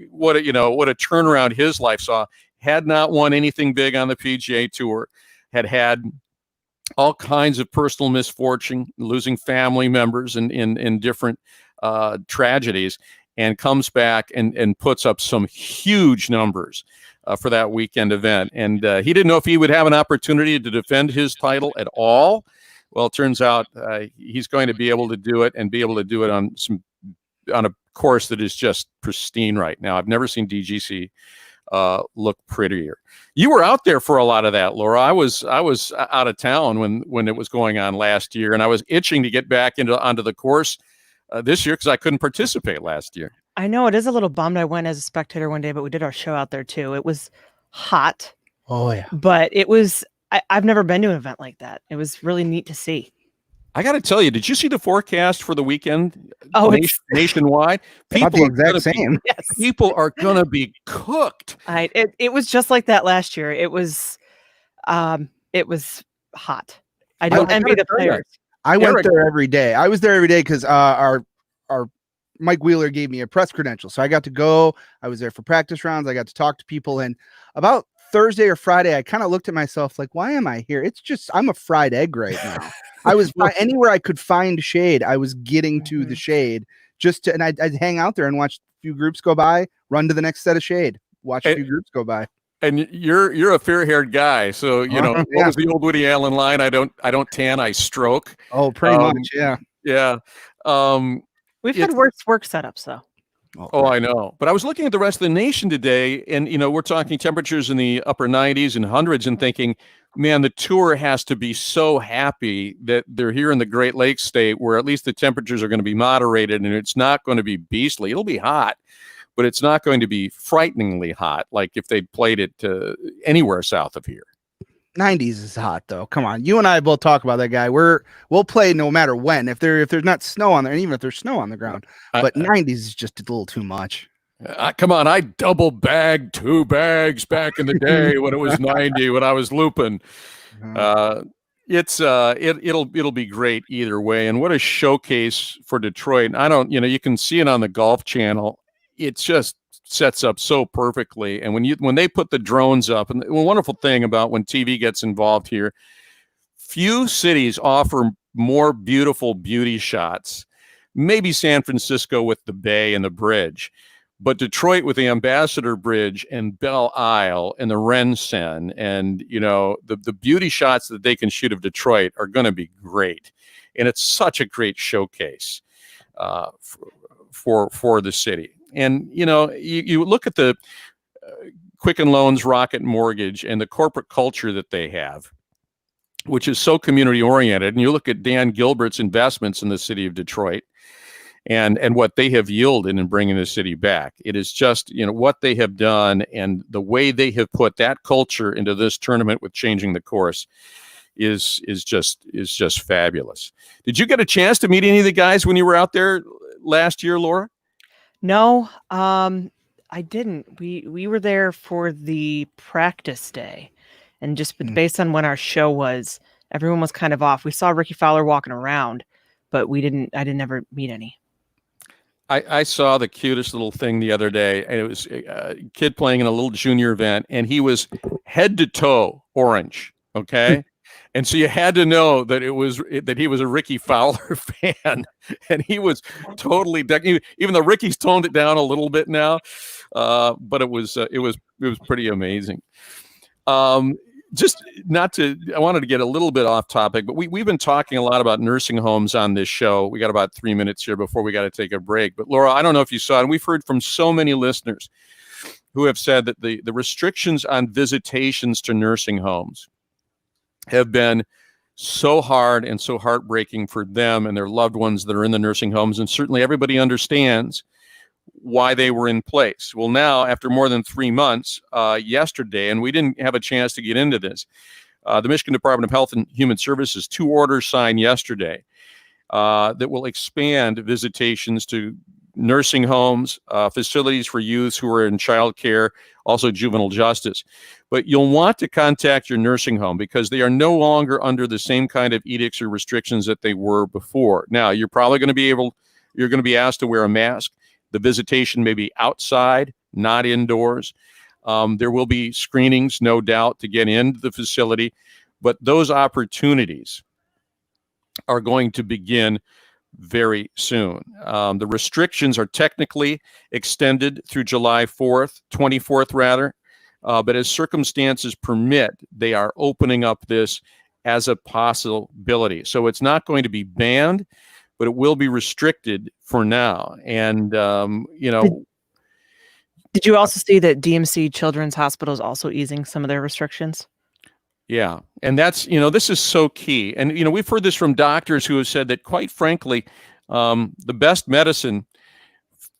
what a turnaround his life saw. Had not won anything big on the PGA Tour, had all kinds of personal misfortune, losing family members in different tragedies, and comes back and puts up some huge numbers for that weekend event. And he didn't know if he would have an opportunity to defend his title at all. Well, it turns out he's going to be able to do it, and be able to do it on a course that is just pristine right now. I've never seen DGC look prettier. You were out there for a lot of that, Laura. I was out of town when it was going on last year, and I was itching to get back onto the course this year because I couldn't participate last year. I know it is a little bummed. I went as a spectator one day, but we did our show out there too. It was hot. Oh yeah. But it was. I've never been to an event like that. It was really neat to see. I got to tell you, did you see the forecast for the weekend? Oh, nationwide. People are going to be cooked. It was just like that last year. It was hot. I don't envy the players. I went there every day. I was there every day because our Mike Wheeler gave me a press credential, so I got to go. I was there for practice rounds. I got to talk to people, and about Thursday or Friday, I kind of looked at myself like, why am I here? It's just, I'm a fried egg right now. I was anywhere I could find shade. I was getting to the shade and I'd hang out there and watch a few groups go by, run to the next set of shade, watch a few groups go by. And you're a fair-haired guy, so what was the old Woody Allen line? I don't tan, I stroke. Oh, pretty much, yeah. Yeah. We've had worse work setups though. Oh, I know. But I was looking at the rest of the nation today, and, we're talking temperatures in the upper 90s and hundreds, and thinking, man, the tour has to be so happy that they're here in the Great Lakes state where at least the temperatures are going to be moderated, and it's not going to be beastly. It'll be hot, but it's not going to be frighteningly hot like if they'd played it anywhere south of here. 90s is hot though. Come on, you and I both talk about that guy. We'll play no matter when. If there's not snow on there, and even if there's snow on the ground, but 90s is just a little too much. Come on, I double bagged 2 bags back in the day when it was 90 when I was looping. It'll be great either way. And what a showcase for Detroit. And you can see it on the Golf Channel. It's just sets up so perfectly. And when they put the drones up, and the wonderful thing about when TV gets involved here, few cities offer more beautiful beauty shots. Maybe San Francisco with the bay and the bridge, but Detroit with the Ambassador Bridge and Belle Isle and the Rensen and the beauty shots that they can shoot of Detroit are going to be great. And it's such a great showcase for the city. And, you look at the Quicken Loans, Rocket Mortgage, and the corporate culture that they have, which is so community oriented. And you look at Dan Gilbert's investments in the city of Detroit and what they have yielded in bringing the city back. It is just, what they have done and the way they have put that culture into this tournament with changing the course is just fabulous. Did you get a chance to meet any of the guys when you were out there last year, Laura? No, I didn't. We were there for the practice day, and just based on when our show was, everyone was kind of off. We saw Ricky Fowler walking around, but I didn't ever meet any. I saw the cutest little thing the other day, and it was a kid playing in a little junior event, and he was head to toe orange. Okay. And so you had to know that that he was a Ricky Fowler fan, and he was totally even though Ricky's toned it down a little bit now, but it was pretty amazing. I wanted to get a little bit off topic, but we've been talking a lot about nursing homes on this show. We got about 3 minutes here before we got to take a break. But Laura, I don't know if you saw it, and we've heard from so many listeners who have said that the restrictions on visitations to nursing homes have been so hard and so heartbreaking for them and their loved ones that are in the nursing homes. And certainly everybody understands why they were in place. Well, now, after more than 3 months, yesterday, and we didn't have a chance to get into this, the Michigan Department of Health and Human Services, 2 orders signed yesterday that will expand visitations to nursing homes, facilities for youths who are in child care, also juvenile justice. But you'll want to contact your nursing home because they are no longer under the same kind of edicts or restrictions that they were before. Now, you're probably going to be asked to wear a mask. The visitation may be outside, not indoors. There will be screenings, no doubt, to get into the facility, but those opportunities are going to begin very soon. The restrictions are technically extended through July 24th rather, but as circumstances permit, they are opening up this as a possibility. So it's not going to be banned, but it will be restricted for now. And, Did you also see that DMC Children's Hospital is also easing some of their restrictions? Yeah. And that's, this is so key. And, we've heard this from doctors who have said that, quite frankly, the best medicine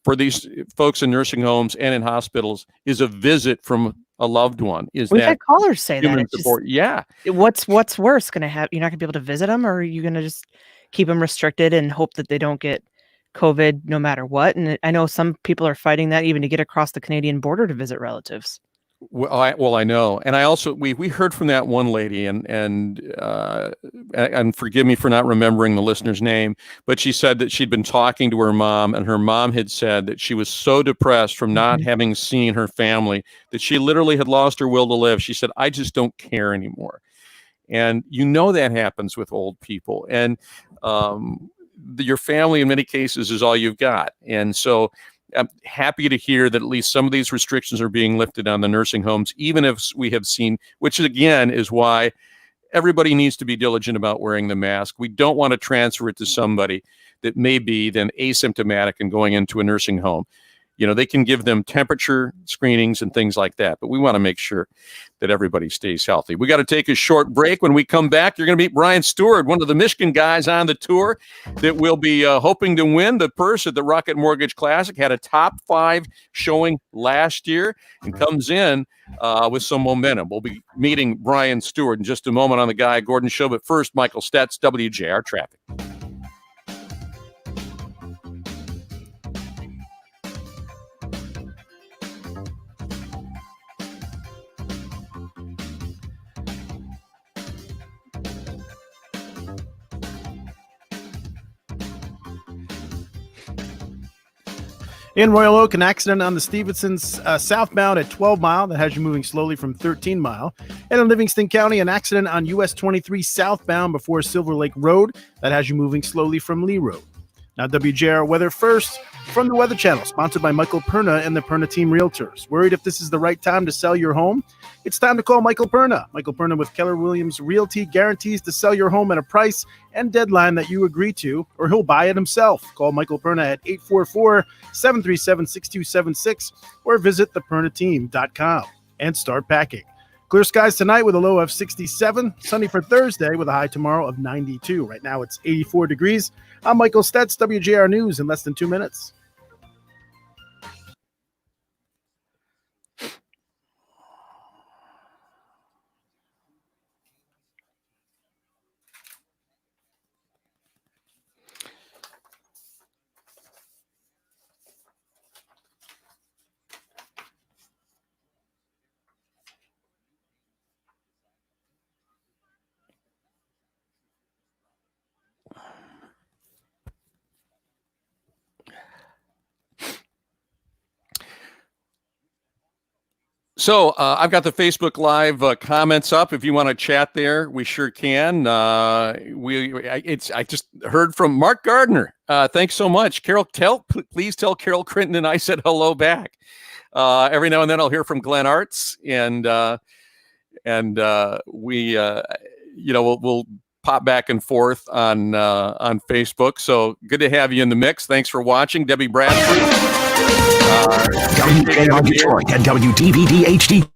for these folks in nursing homes and in hospitals is a visit from a loved one. We've had callers say that. Support. Yeah. What's worse going to happen? You're not going to be able to visit them, or are you going to just keep them restricted and hope that they don't get COVID no matter what? And I know some people are fighting that even to get across the Canadian border to visit relatives. Well, I know, and I also we heard from that one lady, and forgive me for not remembering the listener's name, but she said that she'd been talking to her mom, and her mom had said that she was so depressed from not having seen her family that she literally had lost her will to live. She said, "I just don't care anymore," and that happens with old people, and your family in many cases is all you've got, and so. I'm happy to hear that at least some of these restrictions are being lifted on the nursing homes, even if we have seen, which again is why everybody needs to be diligent about wearing the mask. We don't want to transfer it to somebody that may be then asymptomatic and going into a nursing home. They can give them temperature screenings and things like that, but we want to make sure that everybody stays healthy. We got to take a short break. When we come back, you're going to meet Brian Stewart, one of the Michigan guys on the tour that will be hoping to win the purse at the Rocket Mortgage Classic. Had a top 5 showing last year and comes in with some momentum. We'll be meeting Brian Stewart in just a moment on the Guy Gordon Show, but first, Michael Stetz, WJR Traffic. In Royal Oak, an accident on the Stevenson's southbound at 12 Mile that has you moving slowly from 13 Mile. And in Livingston County, an accident on US 23 southbound before Silver Lake Road that has you moving slowly from Lee Road. Now, WJR Weather first from the Weather Channel, sponsored by Michael Perna and the Perna Team Realtors. Worried if this is the right time to sell your home? It's time to call Michael Perna. Michael Perna with Keller Williams Realty guarantees to sell your home at a price and deadline that you agree to, or he'll buy it himself. Call Michael Perna at 844-737-6276 or visit thepernateam.com and start packing. Clear skies tonight with a low of 67. Sunny for Thursday with a high tomorrow of 92. Right now it's 84 degrees. I'm Michael Stetz, WJR News in less than 2 minutes. So I've got the Facebook Live comments up. If you want to chat there, we sure can. I just heard from Mark Gardner. Thanks so much, Carol. Please tell Carol Crinton and I said hello back. Every now and then I'll hear from Glenn Arts, and we'll pop back and forth on Facebook. So good to have you in the mix. Thanks for watching, Debbie Bradford. WJR Detroit and WDVD HD.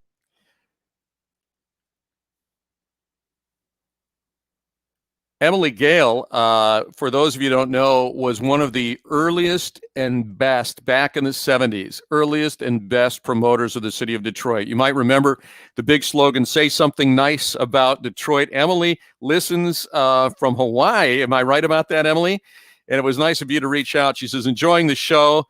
Emily Gale, for those of you who don't know, was one of the earliest and best back in the 70s, earliest and best promoters of the city of Detroit. You might remember the big slogan, say something nice about Detroit. Emily listens from Hawaii. Am I right about that, Emily? And it was nice of you to reach out. She says, enjoying the show,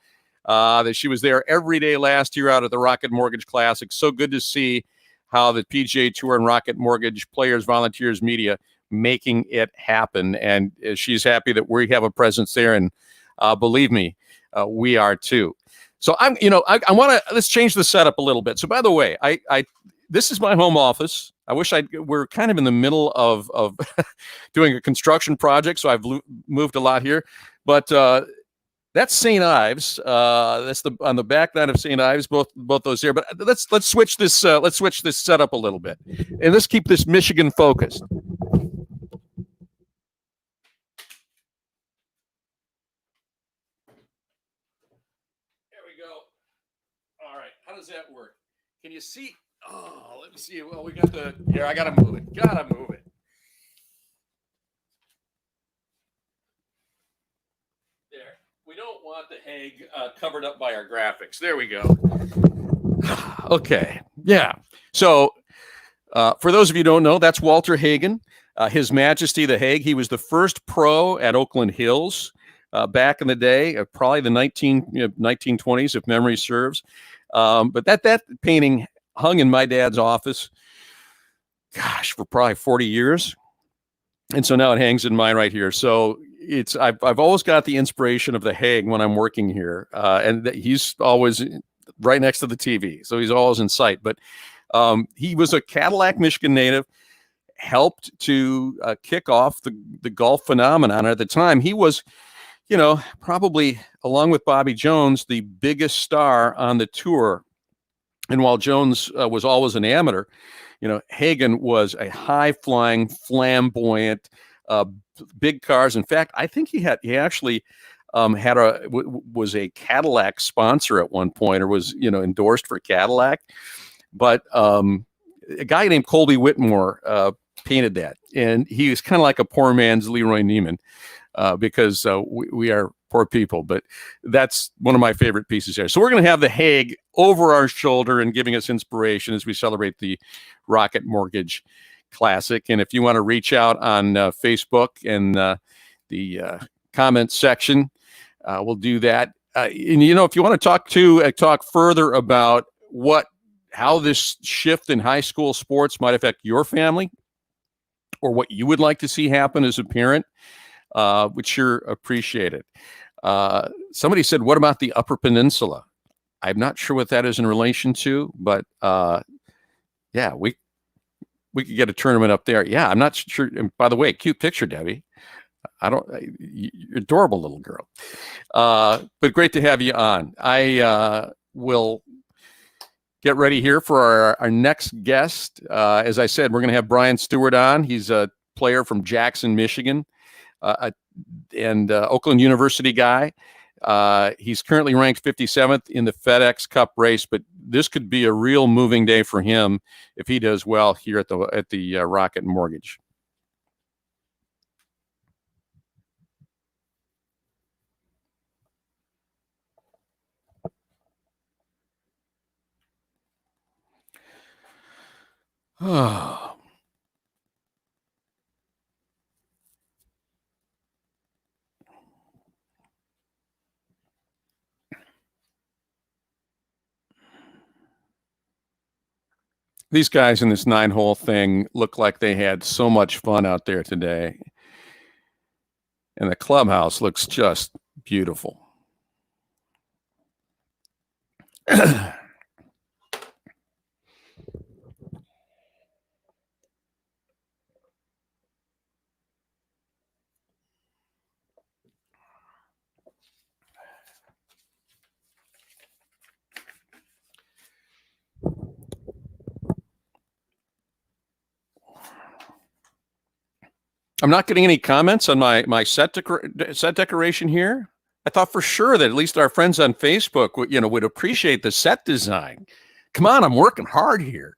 that she was there every day last year out at the Rocket Mortgage Classic. So good to see how the PGA Tour and Rocket Mortgage players, volunteers, media making it happen, and she's happy that we have a presence there, and believe me, we are too. So I want to let's change the setup a little bit. So by the way, I this is my home office. I wish we're kind of in the middle of doing a construction project, so I've moved a lot here, but that's St. Ives. That's on the back line of St. Ives. Both those here. But let's switch this setup a little bit, and let's keep this Michigan focused. How does that work? Can you see? Oh, let me see. Well, we got the here. I gotta move it. There. We don't want the Hague covered up by our graphics. There we go. Okay. Yeah. So, for those of you who don't know, that's Walter Hagen, His Majesty the Hague. He was the first pro at Oakland Hills back in the day, probably the 1920s, if memory serves. But that painting hung in my dad's office, gosh, for probably 40 years. And so now it hangs in mine right here. So I've always got the inspiration of the Hague when I'm working here. And he's always right next to the TV. So he's always in sight. But he was a Cadillac, Michigan native, helped to kick off the golf phenomenon. At the time, he was, probably along with Bobby Jones, the biggest star on the tour. And while Jones was always an amateur, Hagen was a high-flying, flamboyant, big cars. In fact, I think he actually was a Cadillac sponsor at one point, or was endorsed for Cadillac. But a guy named Colby Whitmore painted that, and he was kind of like a poor man's Leroy Neiman. Because we are poor people, but that's one of my favorite pieces here. So we're going to have the Hague over our shoulder and giving us inspiration as we celebrate the Rocket Mortgage Classic. And if you want to reach out on Facebook and the comment section, we'll do that. And if you want to talk further about how this shift in high school sports might affect your family, or what you would like to see happen as a parent, would sure appreciate it. Somebody said, what about the Upper Peninsula? I'm not sure what that is in relation to, but yeah, we could get a tournament up there. Yeah, I'm not sure. And by the way, cute picture, Debbie. You're adorable little girl. But great to have you on. I will get ready here for our next guest. As I said, we're going to have Brian Stewart on. He's a player from Jackson, Michigan. And Oakland University guy. He's currently ranked 57th in the FedEx Cup race, but this could be a real moving day for him if he does well here at the Rocket Mortgage. Oh. These guys in this 9-hole thing look like they had so much fun out there today. And the clubhouse looks just beautiful. I'm not getting any comments on my set decoration here. I thought for sure that at least our friends on Facebook would appreciate the set design. Come on, I'm working hard here.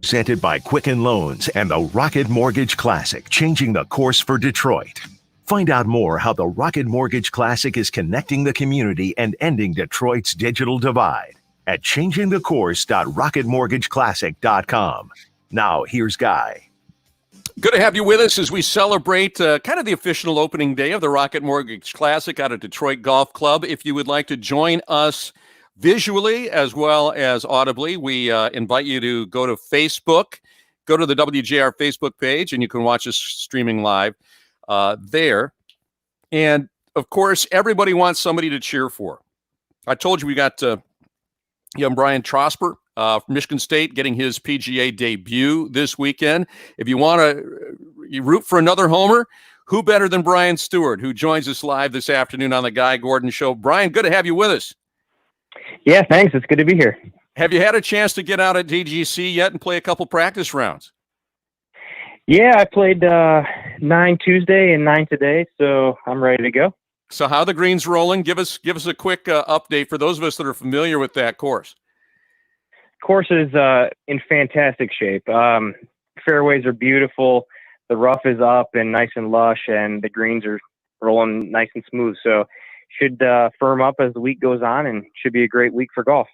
Presented by Quicken Loans and the Rocket Mortgage Classic, changing the course for Detroit. Find out more how the Rocket Mortgage Classic is connecting the community and ending Detroit's digital divide at changingthecourse.rocketmortgageclassic.com. Now, here's Guy. Good to have you with us as we celebrate kind of the official opening day of the Rocket Mortgage Classic out at Detroit Golf Club. If you would like to join us visually as well as audibly, we invite you to go to Facebook, go to the WJR Facebook page, and you can watch us streaming live there. And, of course, everybody wants somebody to cheer for. I told you we got young Brian Trosper from Michigan State getting his PGA debut this weekend. If you want to root for another homer, who better than Brian Stewart, who joins us live this afternoon on the Guy Gordon Show. Brian, good to have you with us. Yeah, thanks. It's good to be here. Have you had a chance to get out at DGC yet and play a couple practice rounds? Yeah, I played 9 Tuesday and 9 today, so I'm ready to go. So how the greens rolling? Give us a quick update for those of us that are familiar with that course. Course is in fantastic shape. Fairways are beautiful. The rough is up and nice and lush, and the greens are rolling nice and smooth. So should firm up as the week goes on, and should be a great week for golf.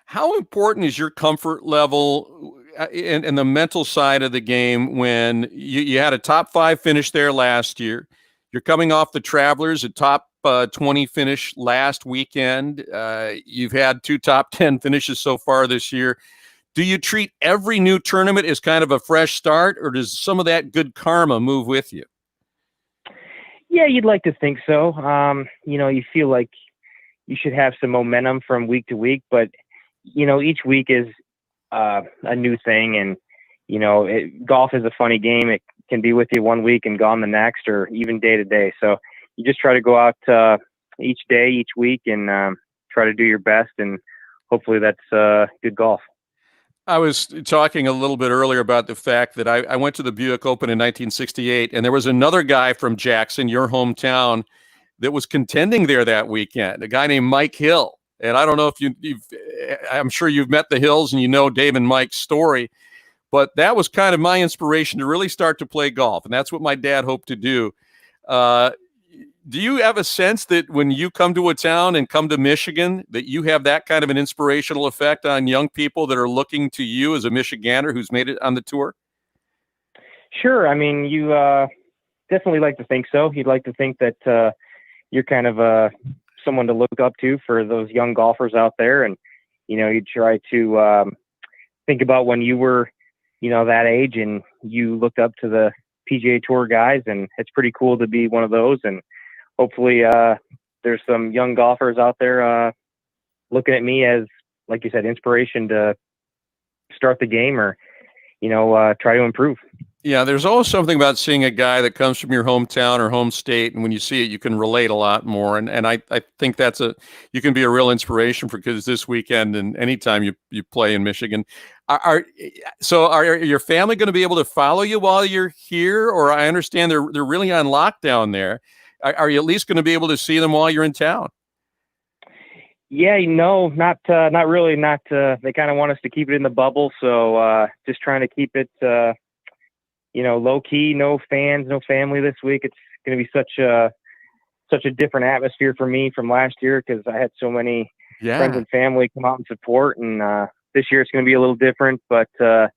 How important is your comfort level and the mental side of the game when you had a top 5 finish there last year? You're coming off the Travelers, a top 20 finish last weekend. You've had 2 top 10 finishes so far this year. Do you treat every new tournament as kind of a fresh start, or does some of that good karma move with you? Yeah, you'd like to think so. You feel like you should have some momentum from week to week, but each week is a new thing, and golf is a funny game. It can be with you one week and gone the next, or even day to day. So you just try to go out each day, each week, and try to do your best, and hopefully that's good golf. I was talking a little bit earlier about the fact that I went to the Buick Open in 1968, and there was another guy from Jackson, your hometown, that was contending there that weekend, a guy named Mike Hill. And I don't know if I'm sure you've met the Hills and you know Dave and Mike's story, but that was kind of my inspiration to really start to play golf. And that's what my dad hoped to do. Do you have a sense that when you come to a town and come to Michigan, that you have that kind of an inspirational effect on young people that are looking to you as a Michigander who's made it on the tour? Sure. I mean, you definitely like to think so. You'd like to think that you're kind of someone to look up to for those young golfers out there. And, you try to think about when you were, that age and you looked up to the PGA Tour guys, and it's pretty cool to be one of those. And hopefully there's some young golfers out there looking at me as, like you said, inspiration to start the game or, try to improve. Yeah, there's always something about seeing a guy that comes from your hometown or home state, and when you see it, you can relate a lot more. And I think you can be a real inspiration for kids this weekend and anytime you play in Michigan. Are your family going to be able to follow you while you're here? Or I understand they're really on lockdown there. Are you at least going to be able to see them while you're in town? Yeah, not really. They kind of want us to keep it in the bubble. So just trying to keep it, low key, no fans, no family this week. It's going to be such a different atmosphere for me from last year, because I had so many friends and family come out and support. And this year it's going to be a little different, but I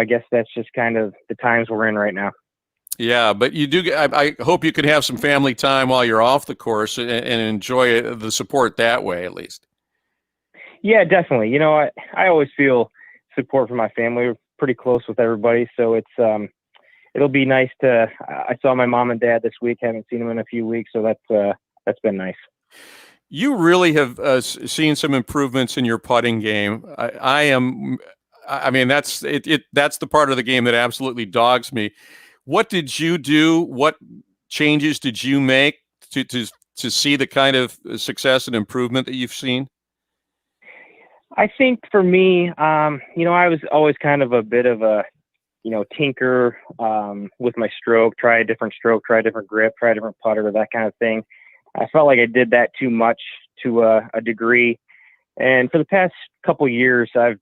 guess that's just kind of the times we're in right now. Yeah, but you do. I hope you can have some family time while you're off the course and enjoy the support that way, at least. Yeah, definitely. I always feel support from my family. We're pretty close with everybody, so it'll be nice to. I saw my mom and dad this week. Haven't seen them in a few weeks, so that's been nice. You really have seen some improvements in your putting game. I mean, that's it. That's the part of the game that absolutely dogs me. What did you do? What changes did you make to see the kind of success and improvement that you've seen? I think for me, I was always kind of a bit of a, tinker with my stroke, try a different stroke, try a different grip, try a different putter, that kind of thing. I felt like I did that too much to a degree. And for the past couple years, I've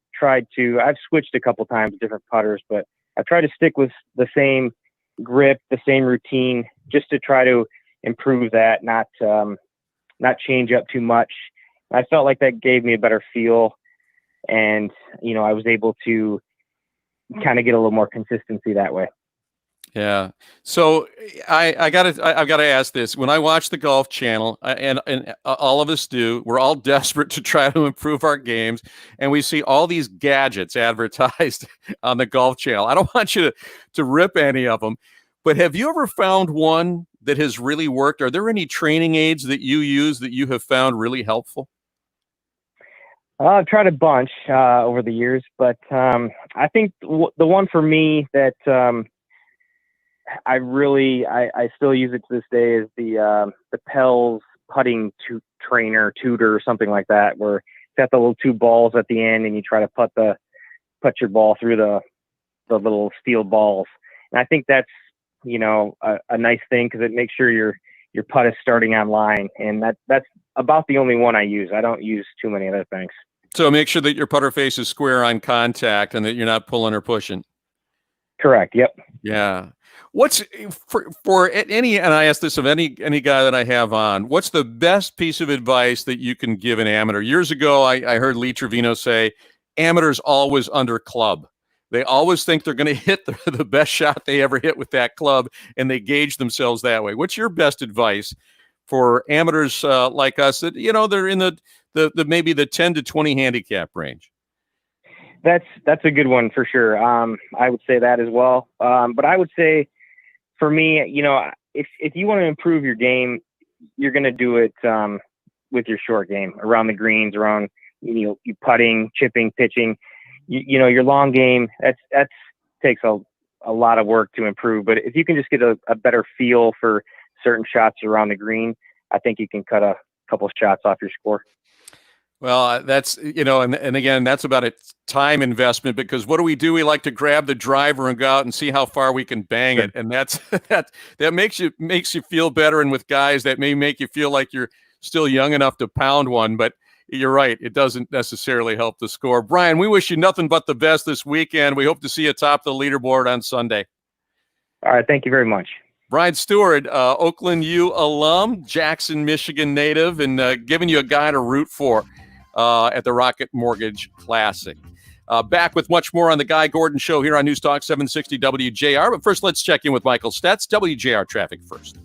switched a couple times different putters, but I've tried to stick with the same grip, the same routine, just to try to improve that, not change up too much. I felt like that gave me a better feel, and I was able to kind of get a little more consistency that way. Yeah. So I've got to ask this. When I watch the Golf Channel, and all of us do, we're all desperate to try to improve our games, and we see all these gadgets advertised on the Golf Channel. I don't want you to rip any of them, but have you ever found one that has really worked? Are there any training aids that you use that you have found really helpful? I've tried a bunch over the years, but I think the one for me that I still use it to this day is the Pels putting tutor or something like that, where it's got the little two balls at the end and you try to put your ball through the little steel balls. And I think that's, a nice thing because it makes sure your putt is starting on line. And that's about the only one I use. I don't use too many other things. So make sure that your putter face is square on contact and that you're not pulling or pushing. Correct. Yep. Yeah. What's for any, and I ask this of any guy that I have on, what's the best piece of advice that you can give an amateur? Years ago, I heard Lee Trevino say, amateurs always under club. They always think they're going to hit the best shot they ever hit with that club, and they gauge themselves that way. What's your best advice for amateurs like us that, they're in the maybe the 10 to 20 handicap range? That's a good one for sure. I would say that as well. But I would say for me, if you want to improve your game, you're going to do it with your short game around the greens, around, you putting, chipping, pitching, your long game. That's takes a lot of work to improve. But if you can just get a better feel for certain shots around the green, I think you can cut a couple shots off your score. Well, that's, and again, that's about a time investment, because what do? We like to grab the driver and go out and see how far we can bang it. And that makes you feel better. And with guys, that may make you feel like you're still young enough to pound one, but you're right. It doesn't necessarily help the score. Brian, we wish you nothing but the best this weekend. We hope to see you atop the leaderboard on Sunday. All right. Thank you very much. Brian Stewart, Oakland U alum, Jackson, Michigan native, and giving you a guy to root for at the Rocket Mortgage Classic. Back with much more on the Guy Gordon Show here on News Talk 760 WJR. But first, let's check in with Michael Stetz. WJR traffic first.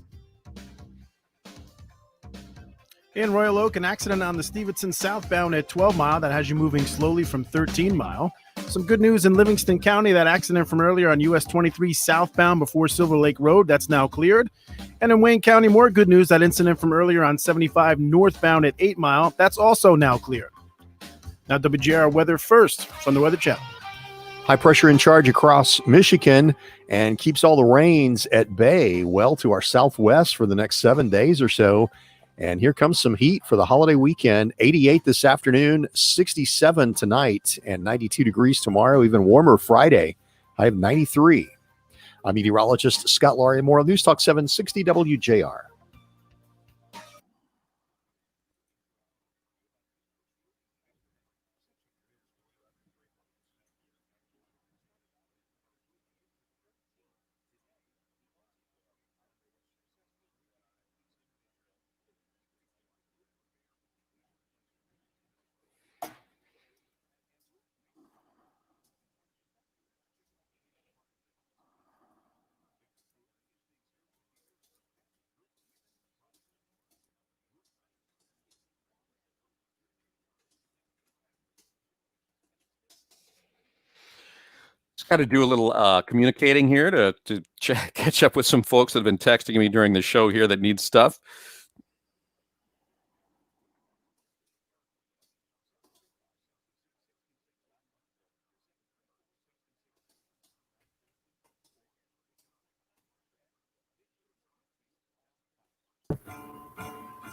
In Royal Oak, an accident on the Stevenson southbound at 12 Mile that has you moving slowly from 13 Mile. Some good news in Livingston County. That accident from earlier on US 23 southbound before Silver Lake Road, that's now cleared. And in Wayne County, more good news. That incident from earlier on 75 northbound at 8 Mile, that's also now cleared. Now WJR weather first from the Weather Channel. High pressure in charge across Michigan and keeps all the rains at bay well to our southwest for the next 7 days or so. And here comes some heat for the holiday weekend. 88 this afternoon, 67 tonight, and 92 degrees tomorrow. Even warmer Friday. I have 93. I'm meteorologist Scott Laurie. More on News Talk 760 WJR. Just got to do a little communicating here to catch up with some folks that have been texting me during the show here that need stuff.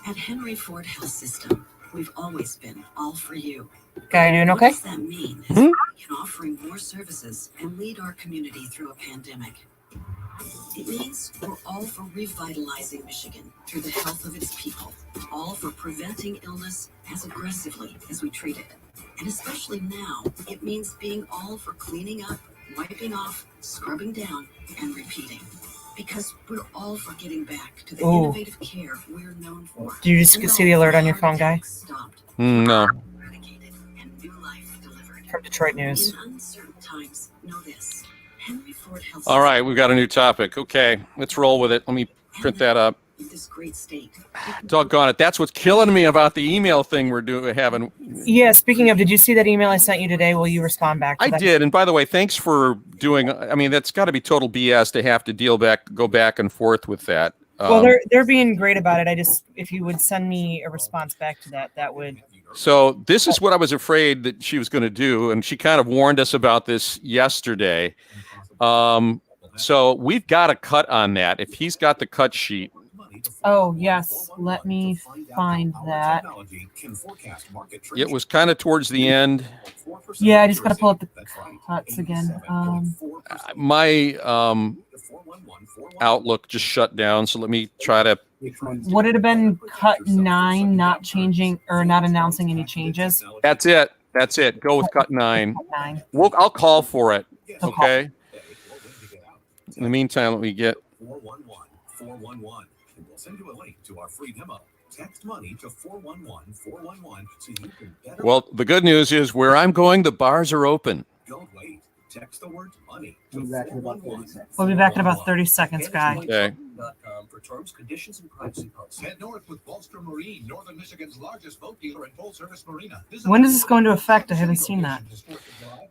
At Henry Ford Health System, we've always been all for you. Guy, doing What okay? does that mean? Hmm? In offering more services and lead our community through a pandemic. It means we're all for revitalizing Michigan through the health of its people, all for preventing illness as aggressively as we treat it. And especially now, it means being all for cleaning up, wiping off, scrubbing down, and repeating. Because we're all for getting back to the Ooh. innovative care we're known for. Did you just see the alert on your phone, Guy? No. From Detroit News. In uncertain times, know this. Henry Ford Health All right, we've got a new topic. Okay, let's roll with it. Let me print that up. this great state. Doggone it. That's what's killing me about the email thing we're having. Yeah, speaking of, did you see that email I sent you today? Will you respond back to I that? did. And by the way, thanks for doing, I mean, that's got to be total BS to have to go back and forth with that. Well, they're being great about it. I just, if you would send me a response back to that, that would. So this is what I was afraid that she was going to do. And she kind of warned us about this yesterday. So we've got a cut on that. If he's got the cut sheet. Oh, yes. Let me find that. It was kind of towards the end. Yeah, I just got to pull up the cuts again. My Outlook just shut down. So let me try to. Would it have been cut 9, not changing or not announcing any changes? That's it. That's it. Go with cut 9. Cut 9. I'll call for it. Okay. In the meantime, let me get. 411-411. And we'll send you a link to our free demo. Text money to 411-411 so you can better. Well, the good news is where I'm going, the bars are open. Don't wait. Text the word money to 411. We'll be back in about 30 seconds, Guy. Okay. For terms, conditions, and privacy policy. Head north with Wallstrom Marine, Northern Michigan's largest boat dealer and full-service marina. When does this go into effect? I haven't seen that.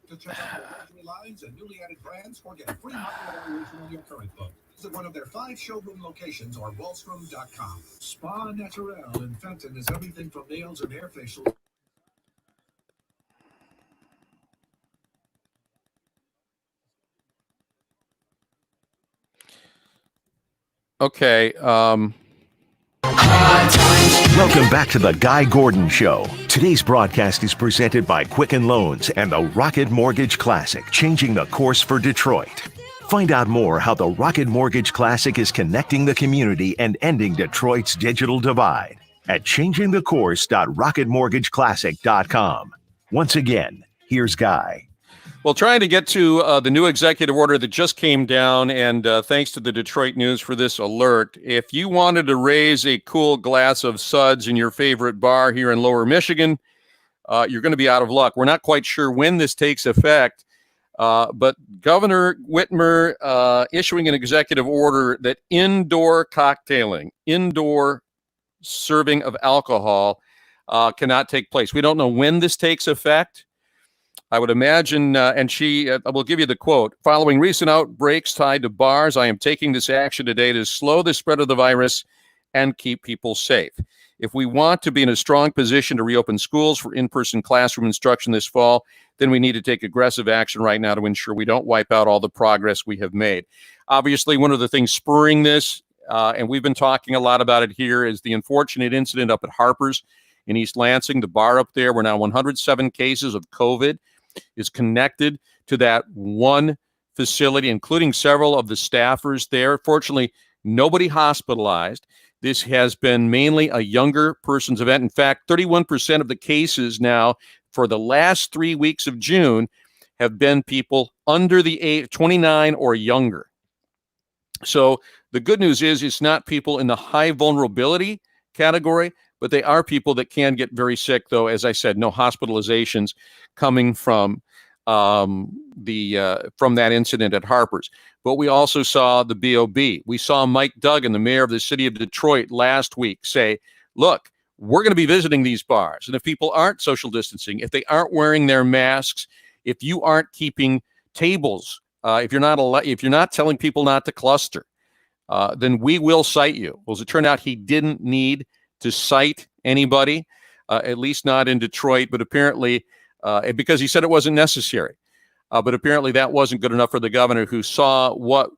To check out luxury lines and newly added brands or get a free market evaluation on your current boat. Visit one of their 5 showroom locations or wallstrom.com. Spa Naturel in Fenton is everything from nails and hair facial. Okay. Welcome back to the Guy Gordon Show. Today's broadcast is presented by Quicken Loans and the Rocket Mortgage Classic, changing the course for Detroit. Find out more how the Rocket Mortgage Classic is connecting the community and ending Detroit's digital divide at changingthecourse.rocketmortgageclassic.com. Once again, here's Guy. Well, trying to get to the new executive order that just came down, and thanks to the Detroit News for this alert. If you wanted to raise a cool glass of suds in your favorite bar here in Lower Michigan, you're going to be out of luck. We're not quite sure when this takes effect, but Governor Whitmer issuing an executive order that indoor cocktailing, indoor serving of alcohol cannot take place. We don't know when this takes effect. I would imagine, and she will give you the quote, following recent outbreaks tied to bars, I am taking this action today to slow the spread of the virus and keep people safe. If we want to be in a strong position to reopen schools for in-person classroom instruction this fall, then we need to take aggressive action right now to ensure we don't wipe out all the progress we have made. Obviously, one of the things spurring this, and we've been talking a lot about it here, is the unfortunate incident up at Harper's in East Lansing, the bar up there, where now 107 cases of COVID is connected to that one facility, including several of the staffers there. Fortunately, nobody hospitalized. This has been mainly a younger person's event. In fact, 31% of the cases now for the last 3 weeks of June have been people under the age 29 or younger. So the good news is it's not people in the high vulnerability category, but they are people that can get very sick, though. As I said, no hospitalizations coming from that incident at Harper's. But we also saw the BOB. We saw Mike Duggan, the mayor of the city of Detroit, last week say, look, we're going to be visiting these bars. And if people aren't social distancing, if they aren't wearing their masks, if you aren't keeping tables, if you're not telling people not to cluster, then we will cite you. Well, as it turned out, he didn't need to cite anybody, at least not in Detroit, but apparently, because he said it wasn't necessary. But apparently that wasn't good enough for the governor, who saw what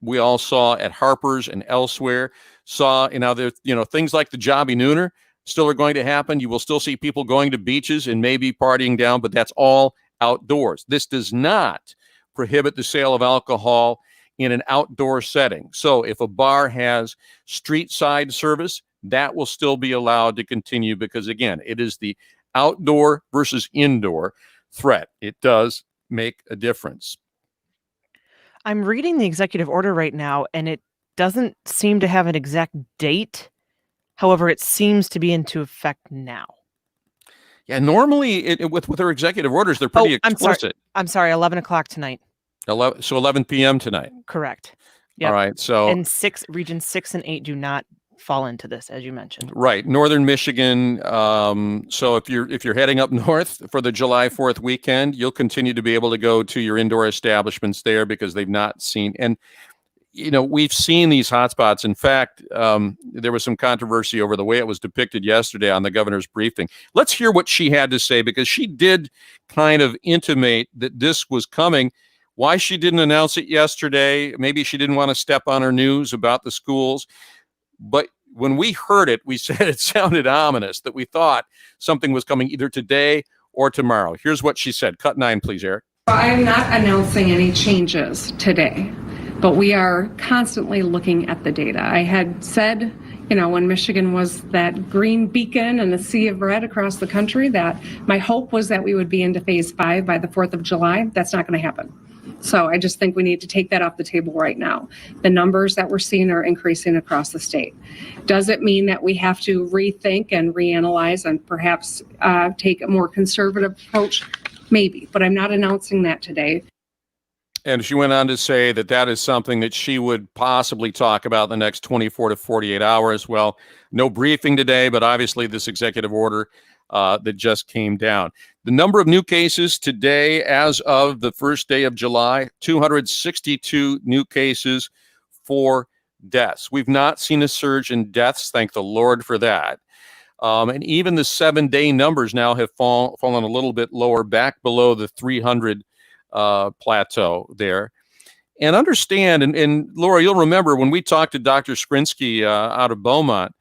we all saw at Harper's and elsewhere, saw, things like the Jobby Nooner, still are going to happen. You will still see people going to beaches and maybe partying down, but that's all outdoors. This does not prohibit the sale of alcohol in an outdoor setting. So if a bar has street side service, that will still be allowed to continue because, again, it is the outdoor versus indoor threat. It does make a difference. I'm reading the executive order right now, and it doesn't seem to have an exact date. However, it seems to be into effect now. Yeah, normally with their executive orders, they're pretty explicit. I'm sorry, 11 o'clock tonight. 11 p.m. tonight. Correct. Yep. All right. So and regions 6 and 8 do not fall into this, as you mentioned. Right, northern Michigan. So if you're heading up north for the July 4th weekend, you'll continue to be able to go to your indoor establishments there because they've not seen. And we've seen these hotspots. In fact, there was some controversy over the way it was depicted yesterday on the governor's briefing. Let's hear what she had to say because she did kind of intimate that this was coming. Why she didn't announce it yesterday? Maybe she didn't want to step on her news about the schools. But when we heard it, we said it sounded ominous, that we thought something was coming either today or tomorrow. Here's what she said. Cut 9, please, Eric. I am not announcing any changes today, but we are constantly looking at the data. I had said, when Michigan was that green beacon and a sea of red across the country, that my hope was that we would be into phase 5 by the 4th of July. That's not going to happen. So I just think we need to take that off the table right now. The numbers that we're seeing are increasing across the state. Does it mean that we have to rethink and reanalyze and perhaps take a more conservative approach? Maybe, but I'm not announcing that today. And she went on to say that that is something that she would possibly talk about in the next 24 to 48 hours. Well, no briefing today, but obviously this executive order that just came down. The number of new cases today, as of the first day of July, 262 new cases, 4 deaths. We've not seen a surge in deaths, thank the Lord for that. And even the 7-day numbers now have fallen a little bit lower, back below the 300 plateau there. And understand, and Laura, you'll remember when we talked to Dr. Skrinsky out of Beaumont,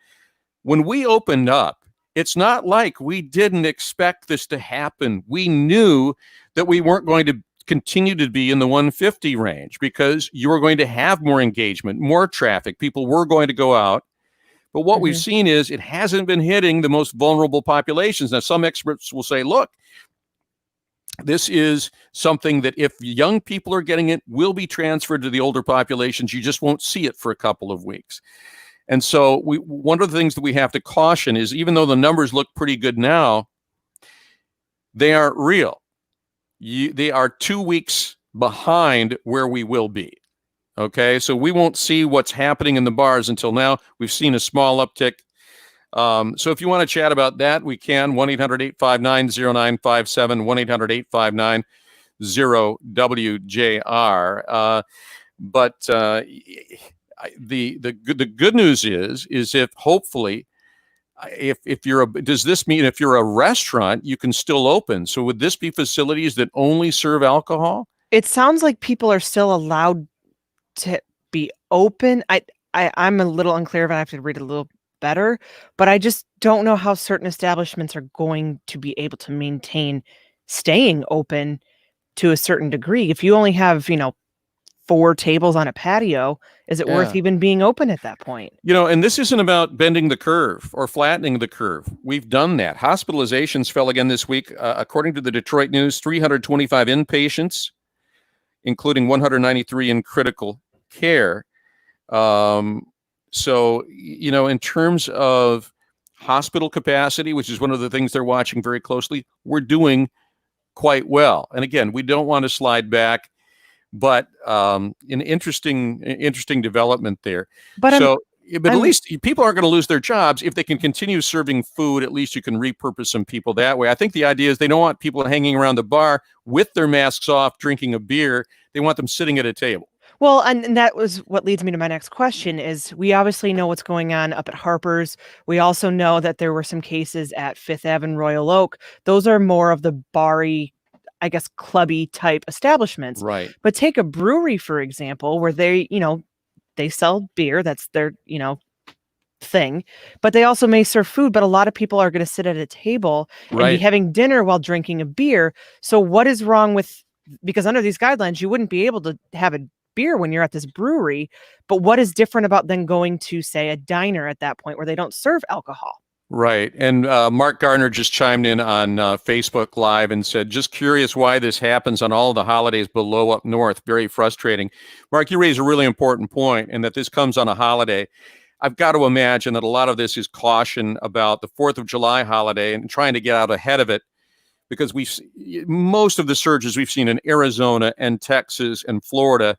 when we opened up, it's not like we didn't expect this to happen. We knew that we weren't going to continue to be in the 150 range because you were going to have more engagement, more traffic. People were going to go out. But what we've seen is it hasn't been hitting the most vulnerable populations. Now, some experts will say, look, this is something that if young people are getting it, will be transferred to the older populations. You just won't see it for a couple of weeks. And so one of the things that we have to caution is, even though the numbers look pretty good now, they aren't real. They are 2 weeks behind where we will be. Okay, so we won't see what's happening in the bars until now. We've seen a small uptick. So if you want to chat about that, we can. 1-800-859-0957, 1-800-859-0WJR. But the good news is if hopefully, does this mean if you're a restaurant, you can still open? So would this be facilities that only serve alcohol? It sounds like people are still allowed to be open. I'm a little unclear if I have to read a little better, but I just don't know how certain establishments are going to be able to maintain staying open to a certain degree. If you only have, 4 tables on a patio, is it worth even being open at that point? And this isn't about bending the curve or flattening the curve. We've done that. Hospitalizations fell again this week. According to the Detroit News, 325 inpatients, including 193 in critical care. So, in terms of hospital capacity, which is one of the things they're watching very closely, we're doing quite well. And again, we don't want to slide back, but an interesting development there. But at least people aren't going to lose their jobs if they can continue serving food. At least you can repurpose some people that way. I think the idea is they don't want people hanging around the bar with their masks off, drinking a beer. They want them sitting at a table. Well, and that was what leads me to my next question is we obviously know what's going on up at Harper's. We also know that there were some cases at Fifth Ave and Royal Oak. Those are more of the bar-y, I guess, clubby type establishments. Right. But take a brewery, for example, where they sell beer. That's their, thing, but they also may serve food, but a lot of people are going to sit at a table and be Right. having dinner while drinking a beer. So what is wrong with, because under these guidelines, you wouldn't be able to have a beer when you're at this brewery, but what is different about then going to, say, a diner at that point where they don't serve alcohol? Right. And Mark Gardner just chimed in on Facebook Live and said, just curious why this happens on all of the holidays below up north. Very frustrating. Mark, you raise a really important point, and that this comes on a holiday. I've got to imagine that a lot of this is caution about the 4th of July holiday and trying to get out ahead of it, because most of the surges we've seen in Arizona and Texas and Florida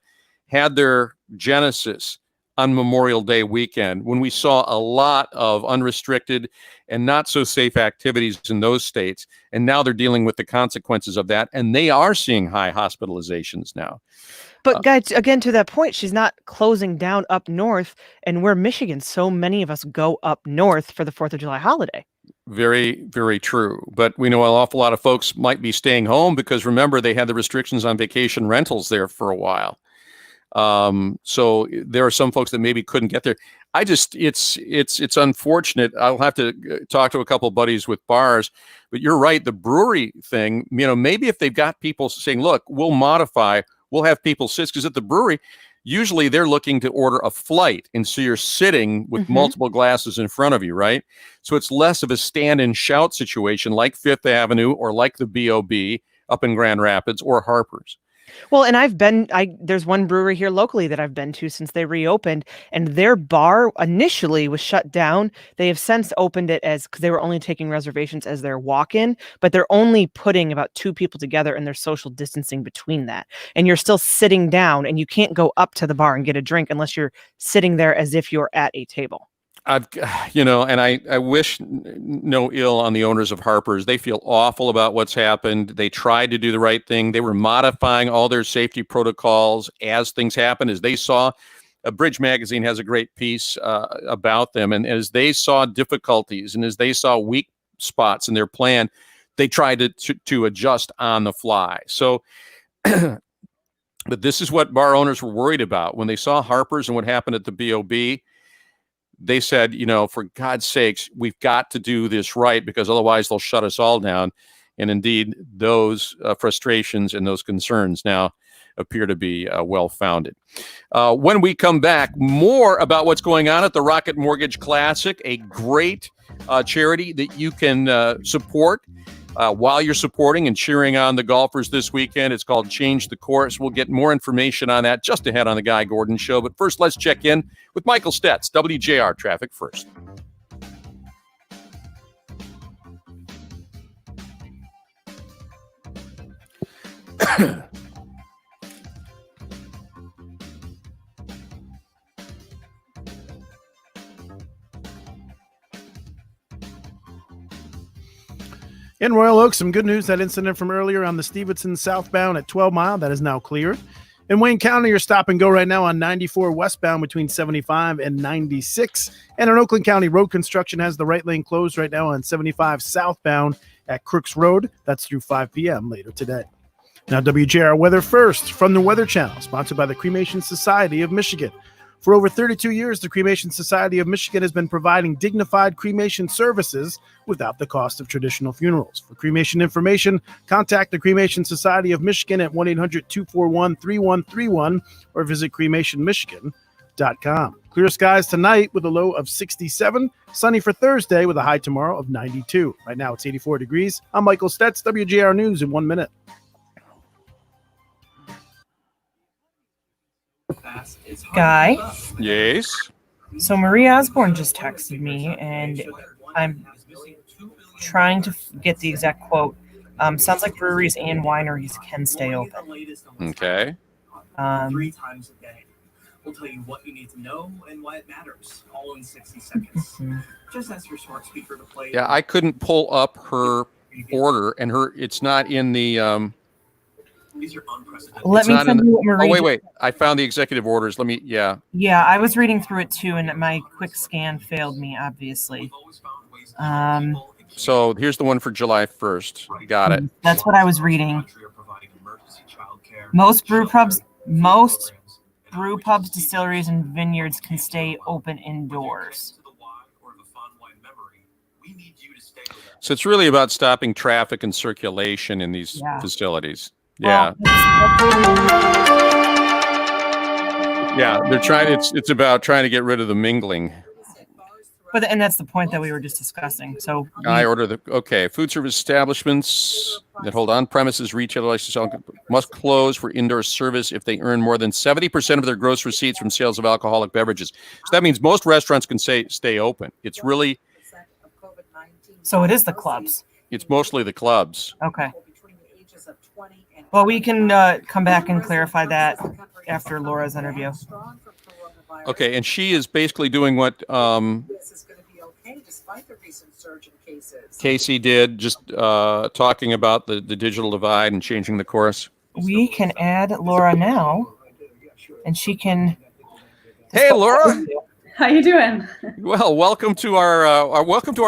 had their genesis on Memorial Day weekend, when we saw a lot of unrestricted and not so safe activities in those states. And now they're dealing with the consequences of that. And they are seeing high hospitalizations now. But guys, again, to that point, she's not closing down up north, and we're Michigan. So many of us go up north for the 4th of July holiday. Very, very true. But we know an awful lot of folks might be staying home because, remember, they had the restrictions on vacation rentals there for a while. So there are some folks that maybe couldn't get there. It's unfortunate. I'll have to talk to a couple of buddies with bars, but you're right. The brewery thing, maybe if they've got people saying, look, we'll have people sit, because at the brewery, usually they're looking to order a flight. And so you're sitting with multiple glasses in front of you, right? So it's less of a stand and shout situation like Fifth Avenue or like the BOB up in Grand Rapids or Harper's. Well, and there's one brewery here locally that I've been to since they reopened, and their bar initially was shut down. They have since opened it because they were only taking reservations as their walk-in, but they're only putting about 2 people together, and there's social distancing between that. And you're still sitting down, and you can't go up to the bar and get a drink unless you're sitting there as if you're at a table. I wish no ill on the owners of Harper's. They feel awful about what's happened. They tried to do the right thing. They were modifying all their safety protocols as things happened, as they saw. Bridge Magazine has a great piece about them. And as they saw difficulties and as they saw weak spots in their plan, they tried to adjust on the fly. So, but this is what bar owners were worried about. When they saw Harper's and what happened at the BOB, they said, for God's sakes, we've got to do this right, because otherwise they'll shut us all down. And indeed, those frustrations and those concerns now appear to be well-founded. When we come back, more about what's going on at the Rocket Mortgage Classic, a great charity that you can support while you're supporting and cheering on the golfers this weekend. It's called Change the Course. We'll get more information on that just ahead on the Guy Gordon Show. But first, let's check in with Michael Stetz, WJR Traffic First. In Royal Oak, some good news. That incident from earlier on the Stevenson southbound at 12 Mile, that is now cleared. In Wayne County, you're stop and go right now on 94 westbound between 75 and 96. And in Oakland County, road construction has the right lane closed right now on 75 southbound at Crooks Road. That's through 5 p.m. later today. Now, WJR Weather First from the Weather Channel, sponsored by the Cremation Society of Michigan. For over 32 years, the Cremation Society of Michigan has been providing dignified cremation services without the cost of traditional funerals. For cremation information, contact the Cremation Society of Michigan at 1-800-241-3131 or visit cremationmichigan.com. Clear skies tonight with a low of 67. Sunny for Thursday with a high tomorrow of 92. Right now it's 84 degrees. I'm Michael Stetz, WJR News in 1 minute. Guy? Yes? So Marie Osborne just texted me, and I'm trying to get the exact quote. Sounds like breweries and wineries can stay open. Okay. 3 times a day. We'll tell you what you need to know and why it matters, all in 60 seconds. Just ask your smart speaker to play. Yeah, I couldn't pull up her order, and it's not in the... These are unprecedented. Let me send you what Marie... Oh, wait. I found the executive orders. Yeah, I was reading through it too, and my quick scan failed me, obviously. So here's the one for July 1st. Got it. That's what I was reading. Most brew pubs, distilleries, and vineyards can stay open indoors. So it's really about stopping traffic and circulation in these facilities. Yeah. Yeah, they're trying. It's about trying to get rid of the mingling. And that's the point that we were just discussing. So food service establishments that hold on-premises retail license must close for indoor service if they earn more than 70% of their gross receipts from sales of alcoholic beverages. So that means most restaurants can stay open. It's really. So it is the clubs. It's mostly the clubs. Okay. Well, we can come back and clarify that after Laura's interview. Okay, and she is basically doing what Casey did, just talking about the digital divide and changing the course. We can add Laura now, and she can. Hey, Laura. How you doing? Well, welcome to our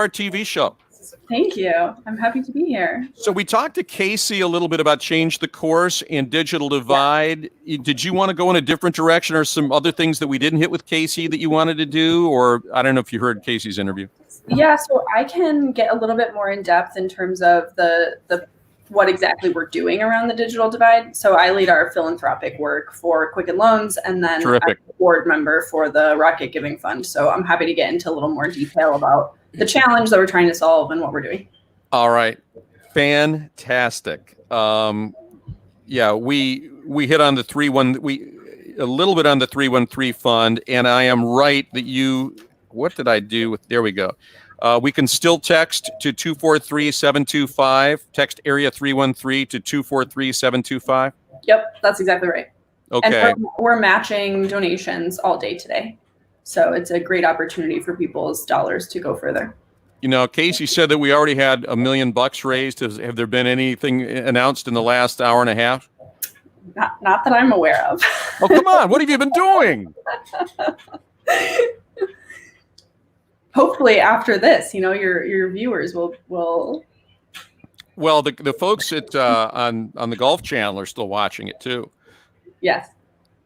TV show. Thank you. I'm happy to be here. So we talked to Casey a little bit about change the course and digital divide. Yeah. Did you want to go in a different direction, or some other things that we didn't hit with Casey that you wanted to do? Or I don't know if you heard Casey's interview. Yeah, so I can get a little bit more in depth in terms of the what exactly we're doing around the digital divide. So I lead our philanthropic work for Quicken Loans, and then I'm a board member for the Rocket Giving Fund. So I'm happy to get into a little more detail about the challenge that we're trying to solve and what we're doing. All right. Fantastic. Yeah, we hit on the a little bit on the 313 fund, and I am right that what did I do with, there we go. We can still text to 243-725, text area 313 to 243-725. Yep, that's exactly right. Okay. And we're matching donations all day today. So it's a great opportunity for people's dollars to go further. You know, Casey said that we already had $1 million raised. Have there been anything announced in the last hour and a half? Not that I'm aware of. Oh, come on. What have you been doing? Hopefully after this, your viewers will. Well, the folks at on the Golf Channel are still watching it too. Yes.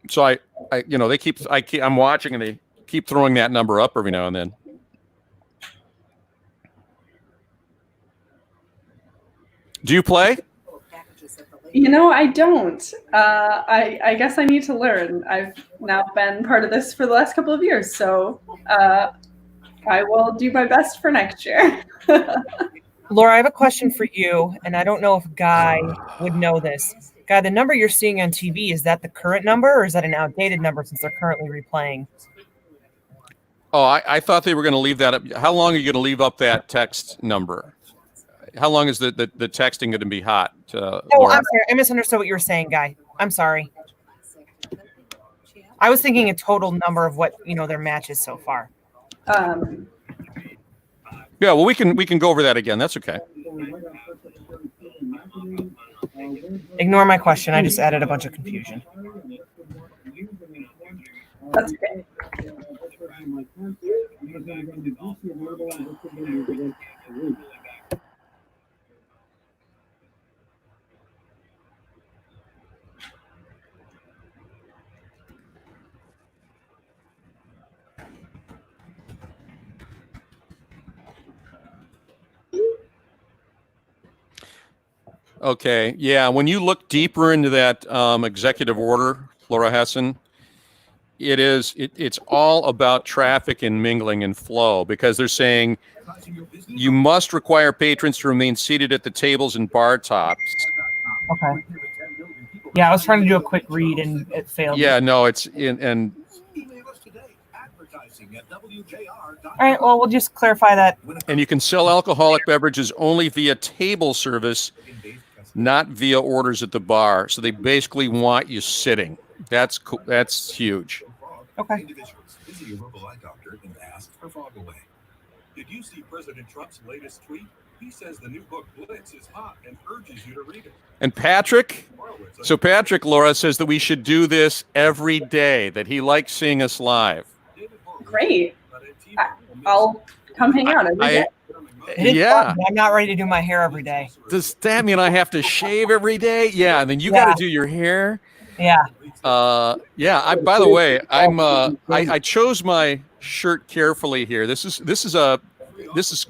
So I'm watching, and they keep throwing that number up every now and then. Do you play? I don't. I guess I need to learn. I've now been part of this for the last couple of years, so I will do my best for next year. Laura, I have a question for you, and I don't know if Guy would know this. Guy, the number you're seeing on TV, is that the current number, or is that an outdated number since they're currently replaying? Oh, I thought they were going to leave that up. How long are you going to leave up that text number? How long is the texting going to be hot? I'm sorry. I misunderstood what you were saying, Guy. I'm sorry. I was thinking a total number of what, their matches so far. Yeah, well, we can go over that again. That's okay. Ignore my question. I just added a bunch of confusion. That's okay. Okay. Yeah. When you look deeper into that executive order, Laura Hessen, it's all about traffic and mingling and flow, because they're saying you must require patrons to remain seated at the tables and bar tops. Okay. Yeah, I was trying to do a quick read and it failed. Yeah, no, it's and. All right, well, we'll just clarify that. And you can sell alcoholic beverages only via table service, not via orders at the bar. So they basically want you sitting. That's cool. That's huge. Okay. Individuals, visit your local eye doctor and ask for fog away. Did you see President Trump's latest tweet? He says the new book Blitz is hot and urges you to read it. And Patrick, Laura, says that we should do this every day, that he likes seeing us live. Great. I'll come hang out every day. Yeah. I'm not ready to do my hair every day. Does that mean I have to shave every day? Yeah, and then you got to do your hair. Yeah. Yeah. By the way, I chose my shirt carefully here. This is this is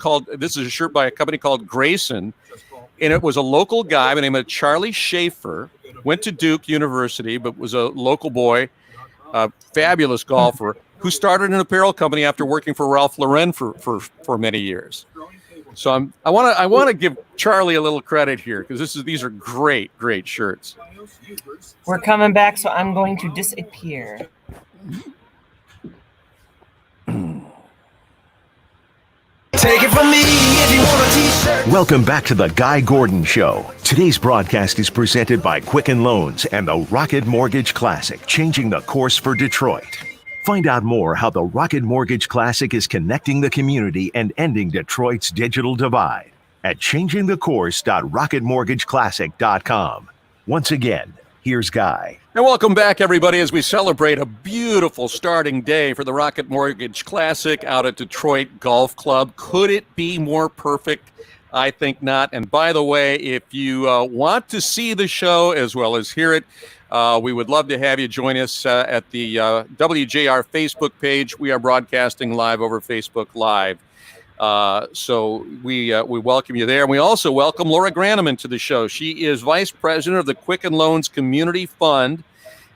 a shirt by a company called Grayson, and it was a local guy by the name of Charlie Schaefer, went to Duke University, but was a local boy, a fabulous golfer, who started an apparel company after working for Ralph Lauren for many years. So I want to give Charlie a little credit here, because these are great shirts. We're coming back, so I'm going to disappear. Take it from me if you want a t-shirt. Welcome back to the Guy Gordon Show. Today's broadcast is presented by Quicken Loans and the Rocket Mortgage Classic, changing the course for Detroit. Find out more how the Rocket Mortgage Classic is connecting the community and ending Detroit's digital divide at changingthecourse.rocketmortgageclassic.com. Once again, here's Guy. And welcome back, everybody, as we celebrate a beautiful starting day for the Rocket Mortgage Classic out at Detroit Golf Club. Could it be more perfect? I think not. And by the way, if you want to see the show as well as hear it, we would love to have you join us at the WJR Facebook page. We are broadcasting live over Facebook Live. So we welcome you there. And we also welcome Laura Graneman to the show. She is Vice President of the Quicken Loans Community Fund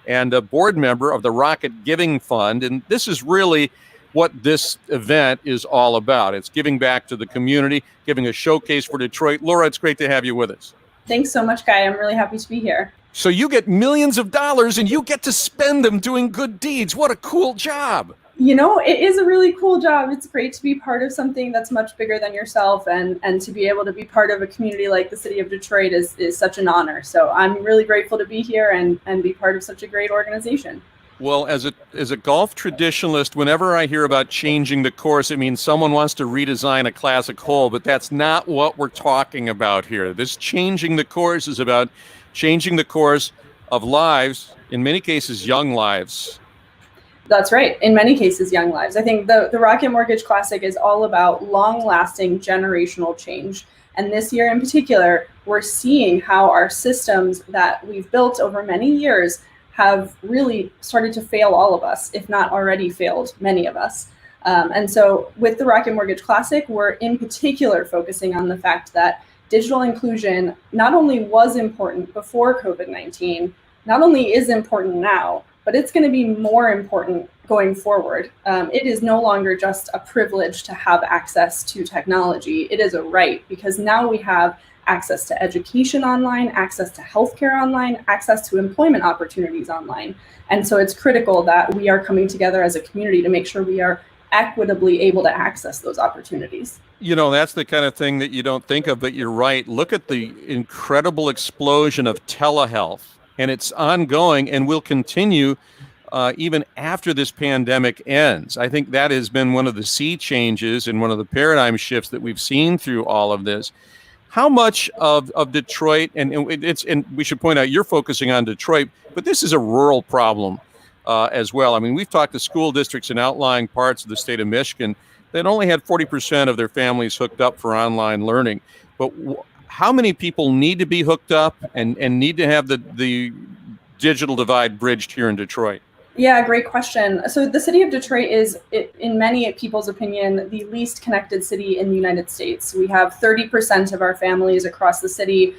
and a board member of the Rocket Giving Fund. And this is really what this event is all about. It's giving back to the community, giving a showcase for Detroit. Laura, it's great to have you with us. Thanks so much, Guy. I'm really happy to be here. So you get millions of dollars and you get to spend them doing good deeds. What a cool job. You know, it is a really cool job. It's great to be part of something that's much bigger than yourself, and to be able to be part of a community like the city of Detroit is such an honor. So I'm really grateful to be here and be part of such a great organization. Well, as a golf traditionalist, whenever I hear about changing the course, it means someone wants to redesign a classic hole, but that's not what we're talking about here. This changing the course is about changing the course of lives, in many cases, young lives. That's right. In many cases, young lives. I think the Rocket Mortgage Classic is all about long-lasting generational change. And this year in particular, we're seeing how our systems that we've built over many years have really started to fail all of us, if not already failed many of us. And so with the Rocket Mortgage Classic, we're in particular focusing on the fact that digital inclusion not only was important before COVID-19, not only is important now, but it's going to be more important going forward. It is no longer just a privilege to have access to technology. It is a right, because now we have access to education online, access to healthcare online, access to employment opportunities online. And so it's critical that we are coming together as a community to make sure we are equitably able to access those opportunities. You know, that's the kind of thing that you don't think of, but you're right. Look at the incredible explosion of telehealth, and it's ongoing and will continue even after this pandemic ends. I think that has been one of the sea changes and one of the paradigm shifts that we've seen through all of this. How much of Detroit, and we should point out, you're focusing on Detroit, but this is a rural problem as well. I mean, we've talked to school districts in outlying parts of the state of Michigan that only had 40% of their families hooked up for online learning. But how many people need to be hooked up and need to have the digital divide bridged here in Detroit? Yeah, great question. So the city of Detroit is, in many people's opinion, the least connected city in the United States. We have 30% of our families across the city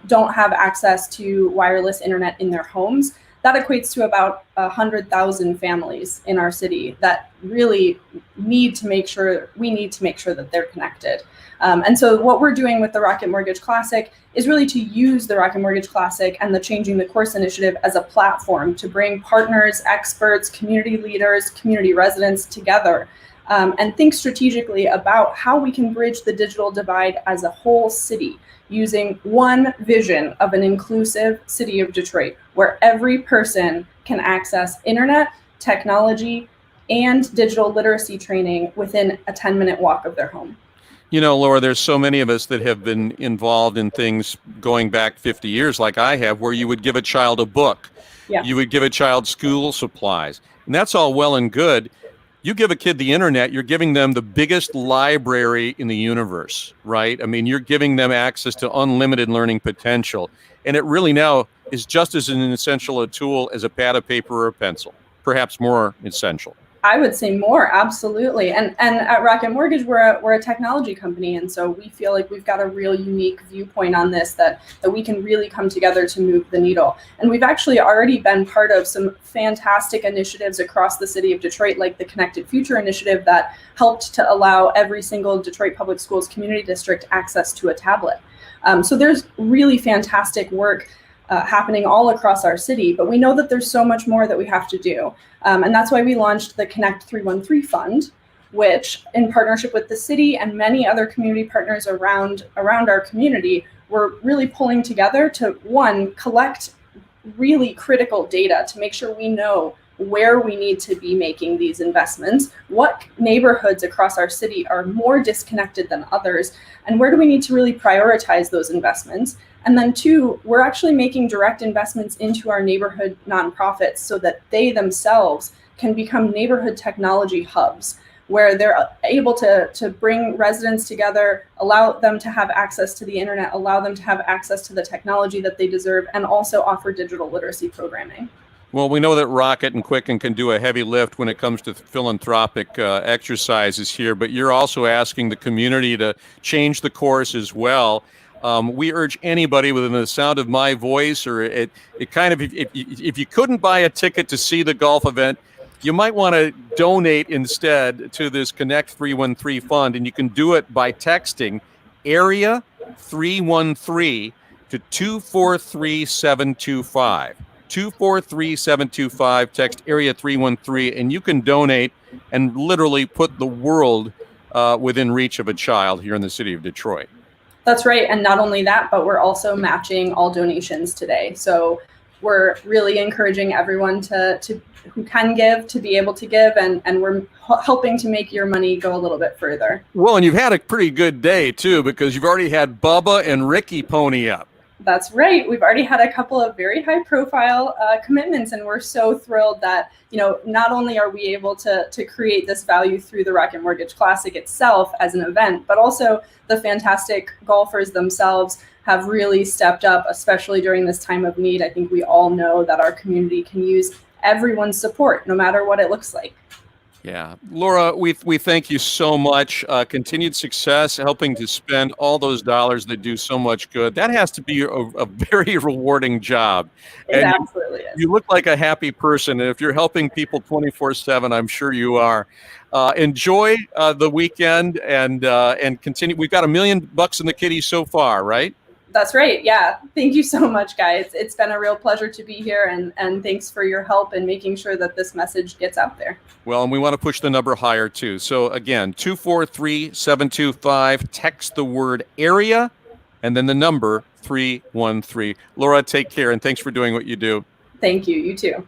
don't have access to wireless internet in their homes. That equates to about 100,000 families in our city that really need to make sure that they're connected. And so what we're doing with the Rocket Mortgage Classic is really to use the Rocket Mortgage Classic and the Changing the Course initiative as a platform to bring partners, experts, community leaders, community residents together and think strategically about how we can bridge the digital divide as a whole city, using one vision of an inclusive city of Detroit, where every person can access internet, technology, and digital literacy training within a 10-minute walk of their home. You know, Laura, there's so many of us that have been involved in things going back 50 years, like I have, where you would give a child a book. Yeah. You would give a child school supplies. And that's all well and good. You give a kid the internet, you're giving them the biggest library in the universe, right? I mean, you're giving them access to unlimited learning potential. And it really now is just as an essential a tool as a pad of paper or a pencil, perhaps more essential. I would say more, absolutely. And at Rocket Mortgage, we're a technology company, and so we feel like we've got a real unique viewpoint on this that we can really come together to move the needle. And we've actually already been part of some fantastic initiatives across the city of Detroit, like the Connected Future initiative that helped to allow every single Detroit Public Schools community district access to a tablet. So there's really fantastic work happening all across our city, but we know that there's so much more that we have to do. And that's why we launched the Connect 313 Fund, which in partnership with the city and many other community partners around our community, we're really pulling together to, one, collect really critical data to make sure we know where we need to be making these investments, what neighborhoods across our city are more disconnected than others, and where do we need to really prioritize those investments. And then two, we're actually making direct investments into our neighborhood nonprofits so that they themselves can become neighborhood technology hubs, where they're able to bring residents together, allow them to have access to the internet, allow them to have access to the technology that they deserve, and also offer digital literacy programming. Well, we know that Rocket and Quicken can do a heavy lift when it comes to philanthropic exercises here, but you're also asking the community to change the course as well. We urge anybody within the sound of my voice, or it kind of, if you couldn't buy a ticket to see the golf event, you might want to donate instead to this Connect 313 fund, and you can do it by texting area 313 to 243725. 243725, text area 313, and you can donate and literally put the world within reach of a child here in the city of Detroit. That's right. And not only that, but we're also matching all donations today. So we're really encouraging everyone who can give to be able to give, and we're helping to make your money go a little bit further. Well, and you've had a pretty good day too, because you've already had Bubba and Ricky pony up. That's right. We've already had a couple of very high profile commitments, and we're so thrilled that, not only are we able to create this value through the Rocket Mortgage Classic itself as an event, but also the fantastic golfers themselves have really stepped up, especially during this time of need. I think we all know that our community can use everyone's support, no matter what it looks like. Yeah. Laura, we thank you so much. Continued success helping to spend all those dollars that do so much good. That has to be a very rewarding job. It absolutely is. You look like a happy person. And if you're helping people 24/7, I'm sure you are. Enjoy the weekend and continue. We've got $1 million in the kitty so far, right? That's right. Yeah. Thank you so much, guys. It's been a real pleasure to be here, and thanks for your help in making sure that this message gets out there. Well, and we want to push the number higher too. So again, 243725, text the word area and then the number 313. Laura, take care, and thanks for doing what you do. Thank you. You too.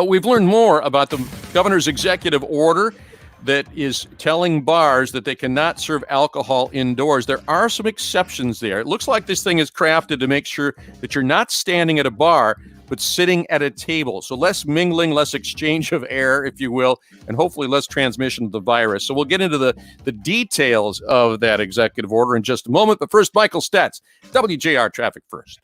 We've learned more about the governor's executive order that is telling bars that they cannot serve alcohol indoors. There are some exceptions there. It looks like this thing is crafted to make sure that you're not standing at a bar, but sitting at a table. So less mingling, less exchange of air, if you will, and hopefully less transmission of the virus. So we'll get into the details of that executive order in just a moment. But first, Michael Stats, WJR Traffic First.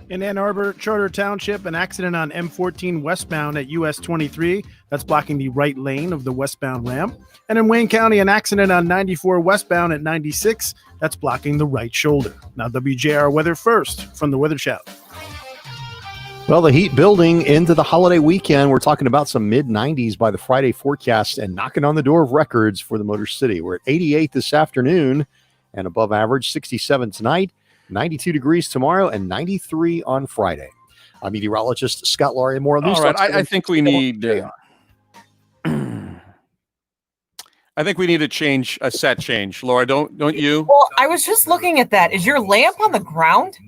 In Ann Arbor, Charter Township, an accident on M14 westbound at US 23. That's blocking the right lane of the westbound ramp. And in Wayne County, an accident on 94 westbound at 96. That's blocking the right shoulder. Now, WJR weather first from the Weather Channel. Well, the heat building into the holiday weekend. We're talking about some mid-90s by the Friday forecast and knocking on the door of records for the Motor City. We're at 88 this afternoon and above average, 67 tonight. 92 degrees tomorrow and 93 on Friday. I'm meteorologist Scott Laurie. More on these. All right, I think we need. I think we need a set change, Laura. Don't you? Well, I was just looking at that. Is your lamp on the ground?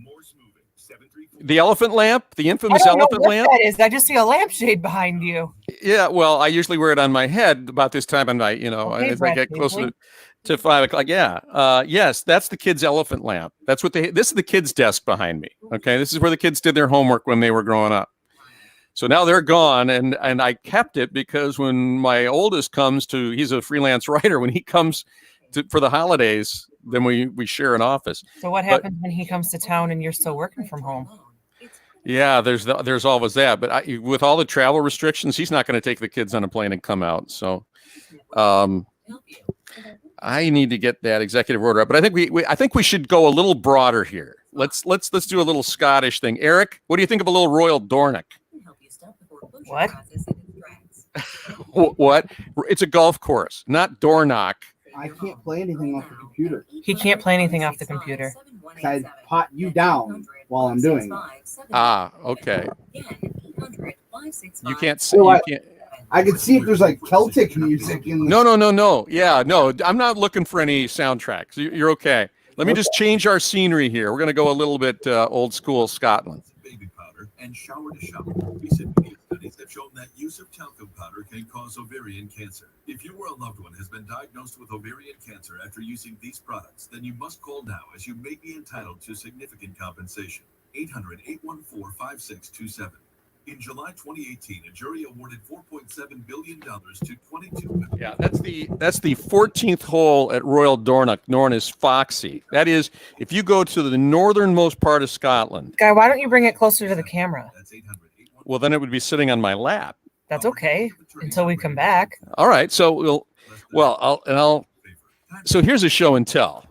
The elephant lamp, the infamous I don't know elephant what lamp. that is. I just see a lampshade behind you. Yeah, well, I usually wear it on my head about this time of night. Okay, as I get closer to. to 5 o'clock. Yeah. Yes, that's the kids' elephant lamp. That's what this is the kids' desk behind me. Okay. This is where the kids did their homework when they were growing up. So now they're gone, and I kept it because when my oldest comes he's a freelance writer. When he comes for the holidays, then we share an office. So what happens when he comes to town and you're still working from home? Yeah, there's always that. But with all the travel restrictions, he's not going to take the kids on a plane and come out. So, I need to get that executive order up. But I think we should go a little broader here. Let's do a little Scottish thing. Eric, what do you think of a little Royal Dornoch? What? What? It's a golf course, not Dornoch. I can't play anything off the computer. He can't play anything off the computer. I pot you down while I'm doing it. Ah, okay. You can't see. So You can't. I can see if there's like Celtic music in the No. Yeah, no. I'm not looking for any soundtracks. You're okay. Let me just change our scenery here. We're going to go a little bit old school Scotland. Baby powder and shower to shower. Recent media studies have shown that use of talcum powder can cause ovarian cancer. If you or a loved one has been diagnosed with ovarian cancer after using these products, then you must call now as you may be entitled to significant compensation. 800-814-5627. In July 2018, a jury awarded $4.7 billion to 22. Yeah, that's the 14th hole at Royal Dornoch, known as Foxy. That is, if you go to the northernmost part of Scotland. Guy, why don't you bring it closer to the camera? Well, then it would be sitting on my lap. That's okay until we come back. All right, so so here's a show and tell.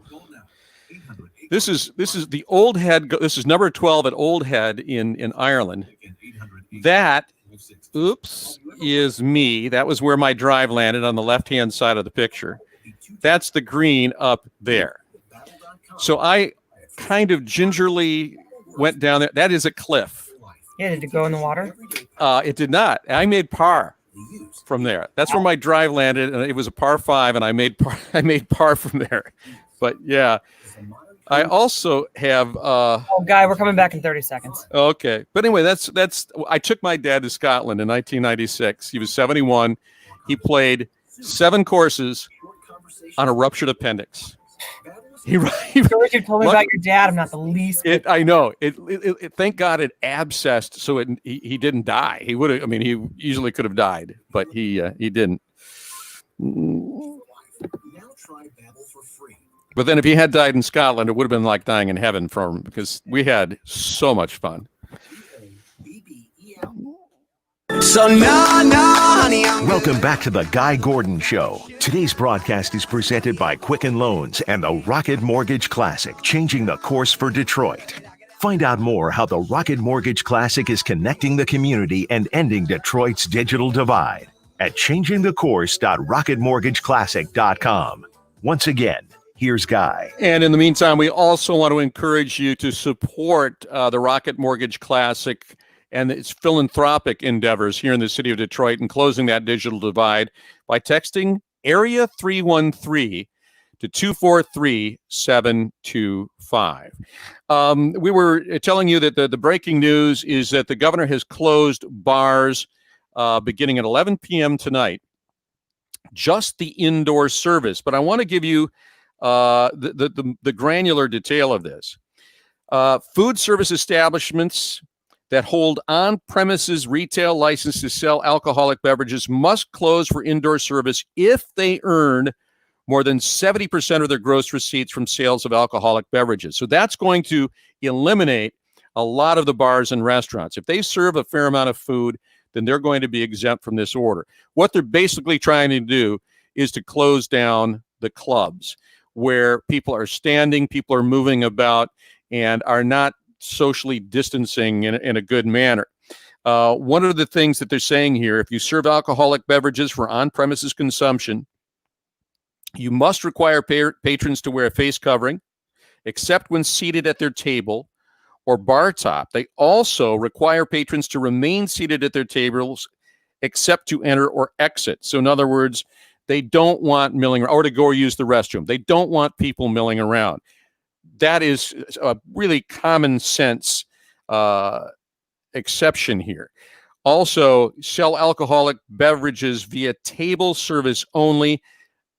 This is the Old Head. This is number 12 at Old Head in Ireland. That, is me. That was where my drive landed on the left-hand side of the picture. That's the green up there. So I kind of gingerly went down there. That is a cliff. Yeah, did it go in the water? It did not. I made par from there. That's where my drive landed, and it was a par 5, and I made par from there. But yeah. I also have Guy, we're coming back in 30 seconds. Okay. But anyway, that's I took my dad to Scotland in 1996. He was 71. He played 7 courses on a ruptured appendix. You told me about your dad. I'm not the least. I know. It thank God it abscessed, so he didnn't die. He would have. I mean, he easily could have died, but he didn't. Now try Babbel for free. But then if he had died in Scotland, it would have been like dying in heaven for him because we had so much fun. So honey. Welcome back to the Guy Gordon Show. Today's broadcast is presented by Quicken Loans and the Rocket Mortgage Classic, changing the course for Detroit. Find out more how the Rocket Mortgage Classic is connecting the community and ending Detroit's digital divide at changingthecourse.rocketmortgageclassic.com. Once again, here's Guy. And in the meantime, we also want to encourage you to support the Rocket Mortgage Classic and its philanthropic endeavors here in the city of Detroit and closing that digital divide by texting Area 313 to 243-725. We were telling you that the breaking news is that the governor has closed bars beginning at 11 p.m. tonight, just the indoor service. But I want to give you the granular detail of this. Food service establishments that hold on-premises retail license to sell alcoholic beverages must close for indoor service if they earn more than 70% of their gross receipts from sales of alcoholic beverages. So that's going to eliminate a lot of the bars and restaurants. If they serve a fair amount of food, then they're going to be exempt from this order. What they're basically trying to do is to close down the clubs where people are standing, people are moving about, and are not socially distancing in a good manner. One of the things that they're saying here, if you serve alcoholic beverages for on-premises consumption, you must require patrons to wear a face covering, except when seated at their table or bar top. They also require patrons to remain seated at their tables, except to enter or exit. So in other words, they don't want milling or to go use the restroom. They don't want people milling around. That is a really common sense exception here. Also, sell alcoholic beverages via table service only.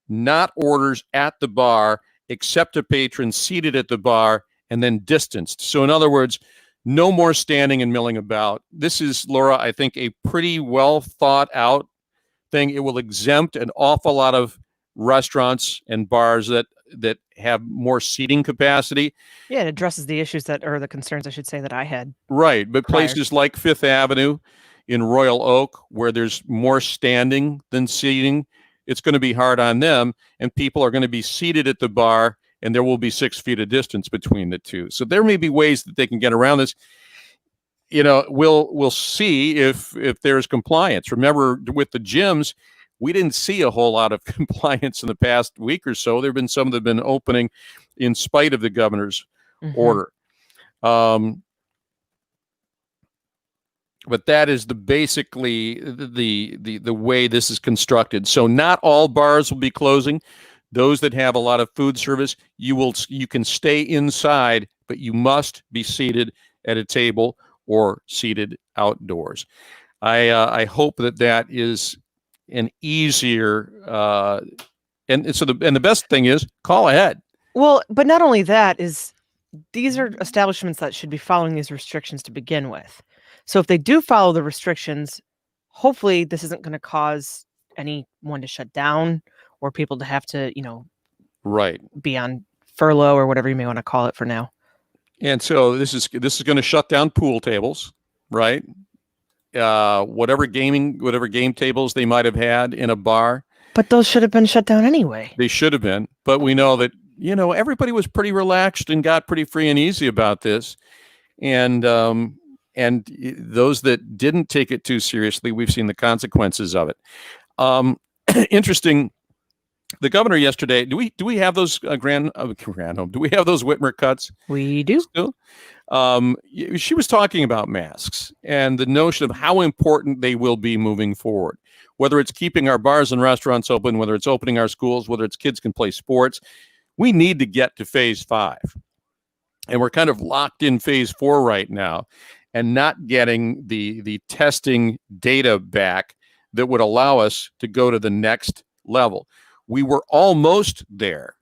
not orders at the bar, except a patron seated at the bar and then distanced. So in other words, no more standing and milling about. This is, Laura, I think a pretty well thought out thing. It will exempt an awful lot of restaurants and bars that have more seating capacity. Yeah, it addresses the issues or the concerns, I should say, that I had. Right, but prior. places like Fifth Avenue in Royal Oak, where there's more standing than seating, it's going to be hard on them, and people are going to be seated at the bar, and there will be 6 feet of distance between the two. So there may be ways that they can get around this. You know, we'll see if there's compliance. Remember, with the gyms, we didn't see a whole lot of compliance in the past week or so. There have been some that have been opening in spite of the governor's order. But that is basically the way this is constructed. So not all bars will be closing. Those that have a lot of food service, you can stay inside, but you must be seated at a table or seated outdoors. I hope that is an easier and so the best thing is call ahead. Well, but not only that, is these are establishments that should be following these restrictions to begin with. So if they do follow the restrictions, hopefully this isn't going to cause anyone to shut down or people to have to, right, be on furlough or whatever you may want to call it for now. And so this is going to shut down pool tables, right? Whatever game tables they might have had in a bar. But those should have been shut down anyway. They should have been. But we know that, everybody was pretty relaxed and got pretty free and easy about this. And those that didn't take it too seriously, we've seen the consequences of it. Interesting. The governor yesterday, do we have those do we have those Whitmer cuts? We do. Still? She was talking about masks and the notion of how important they will be moving forward, whether it's keeping our bars and restaurants open, whether it's opening our schools, whether it's kids can play sports. We need to get to phase 5. And we're kind of locked in phase 4 right now and not getting the testing data back that would allow us to go to the next level. We were almost there.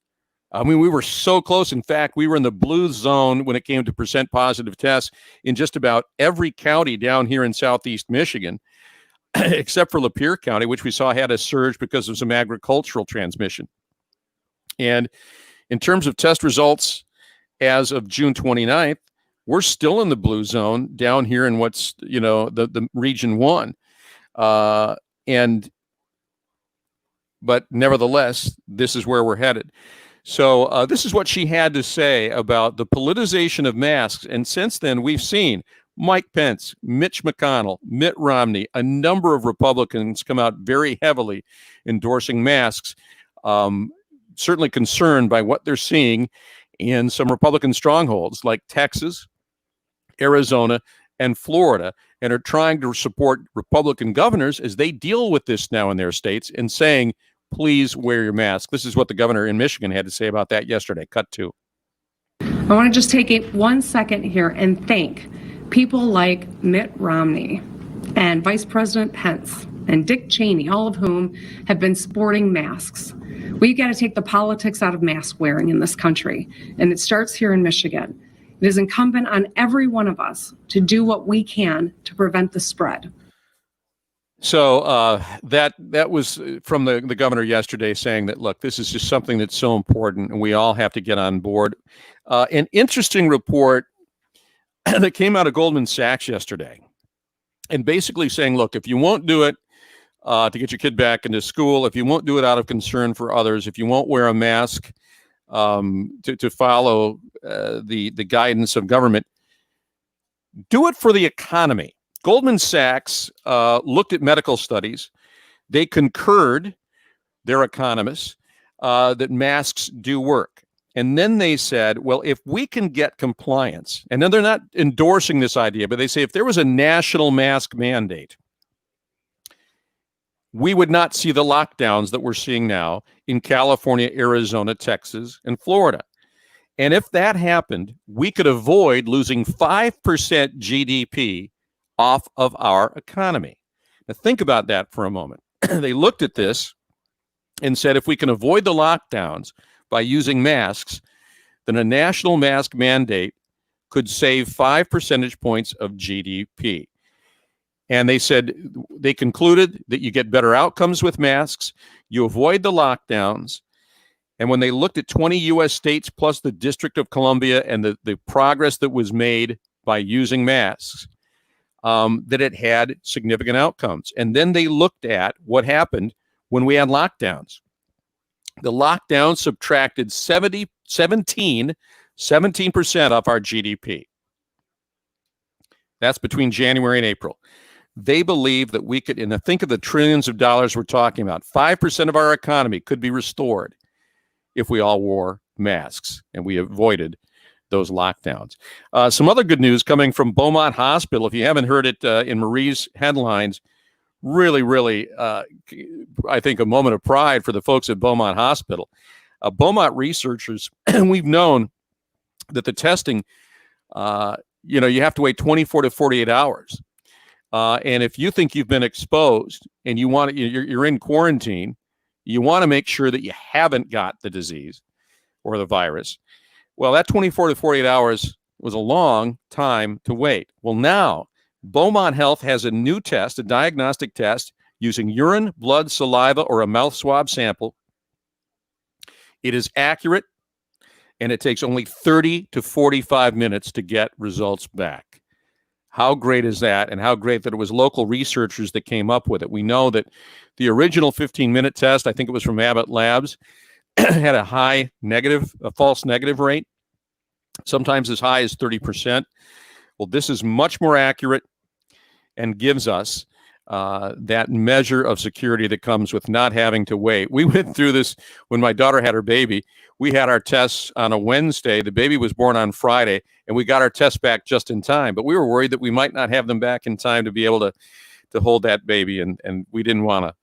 I mean, we were so close. In fact, we were in the blue zone when it came to percent positive tests in just about every county down here in Southeast Michigan, except for Lapeer County, which we saw had a surge because of some agricultural transmission. And in terms of test results, as of June 29th, we're still in the blue zone down here in what's, the region 1. But nevertheless, this is where we're headed. So this is what she had to say about the politicization of masks. And since then, we've seen Mike Pence, Mitch McConnell, Mitt Romney, a number of Republicans come out very heavily endorsing masks, certainly concerned by what they're seeing in some Republican strongholds like Texas, Arizona, and Florida, and are trying to support Republican governors as they deal with this now in their states and saying, please wear your mask. This is what the governor in Michigan had to say about that yesterday. Cut 2. I want to just take 1 second here and thank people like Mitt Romney and Vice President Pence and Dick Cheney, all of whom have been sporting masks. We've got to take the politics out of mask wearing in this country, and it starts here in Michigan. It is incumbent on every one of us to do what we can to prevent the spread. So that was from the governor yesterday saying that, look, this is just something that's so important and we all have to get on board. An interesting report that came out of Goldman Sachs yesterday and basically saying, look, if you won't do it to get your kid back into school, if you won't do it out of concern for others, if you won't wear a mask to follow the guidance of government, do it for the economy. Goldman Sachs looked at medical studies. They concurred, their economists, that masks do work. And then they said, well, if we can get compliance, and then they're not endorsing this idea, but they say if there was a national mask mandate, we would not see the lockdowns that we're seeing now in California, Arizona, Texas, and Florida. And if that happened, we could avoid losing 5% GDP off of our economy. Now think about that for a moment. They looked at this and said if we can avoid the lockdowns by using masks, then a national mask mandate could save 5 percentage points of GDP. And they said they concluded that you get better outcomes with masks, you avoid the lockdowns. And when they looked at 20 U.S. states plus the District of Columbia and the progress that was made by using masks, that it had significant outcomes. And then they looked at what happened when we had lockdowns. The lockdown subtracted 17% off our GDP. That's between January and April. They believe that we could, and think of the trillions of dollars we're talking about, 5% of our economy could be restored if we all wore masks and we avoided those lockdowns. Some other good news coming from Beaumont Hospital. If you haven't heard it in Marie's headlines, really, I think a moment of pride for the folks at Beaumont Hospital. Beaumont researchers, we've known that the testing, you have to wait 24 to 48 hours. And if you think you've been exposed and you're in quarantine, you want to make sure that you haven't got the disease or the virus. Well, that 24 to 48 hours was a long time to wait. Well, now Beaumont Health has a new test, a diagnostic test using urine, blood, saliva, or a mouth swab sample. It is accurate, and it takes only 30 to 45 minutes to get results back. How great is that? And how great that it was local researchers that came up with it. We know that the original 15-minute test, I think it was from Abbott Labs, had a false negative rate, sometimes as high as 30%. Well, this is much more accurate and gives us that measure of security that comes with not having to wait. We went through this when my daughter had her baby. We had our tests on a Wednesday. The baby was born on Friday, and we got our tests back just in time. But we were worried that we might not have them back in time to be able to hold that baby, and we didn't want to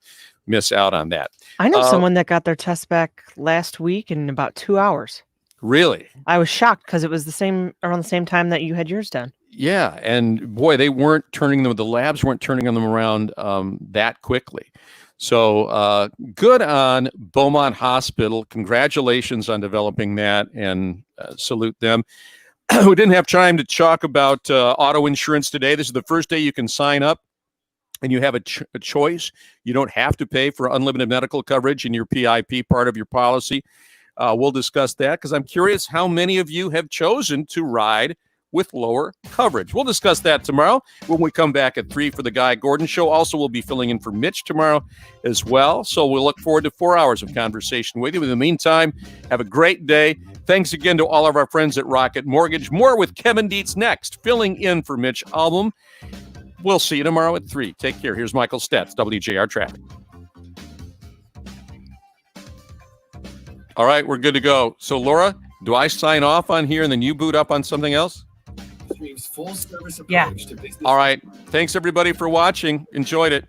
miss out on that. I know someone that got their test back last week in about 2 hours. Really? I was shocked because it was around the same time that you had yours done. Yeah, and boy, the labs weren't turning them around that quickly. So good on Beaumont Hospital. Congratulations on developing that, and salute them. We didn't have time to talk about auto insurance today. This is the first day you can sign up, and you have a choice. You don't have to pay for unlimited medical coverage in your PIP part of your policy. We'll discuss that because I'm curious how many of you have chosen to ride with lower coverage. We'll discuss that tomorrow when we come back at 3 for the Guy Gordon Show. Also, we'll be filling in for Mitch tomorrow as well. So we'll look forward to 4 hours of conversation with you. In the meantime, have a great day. Thanks again to all of our friends at Rocket Mortgage. More with Kevin Dietz next, filling in for Mitch Album. We'll see you tomorrow at 3. Take care. Here's Michael Stetz, WJR Traffic. All right, we're good to go. So, Laura, do I sign off on here and then you boot up on something else? Full service approach Yeah. to business. All right. Thanks, everybody, for watching. Enjoyed it.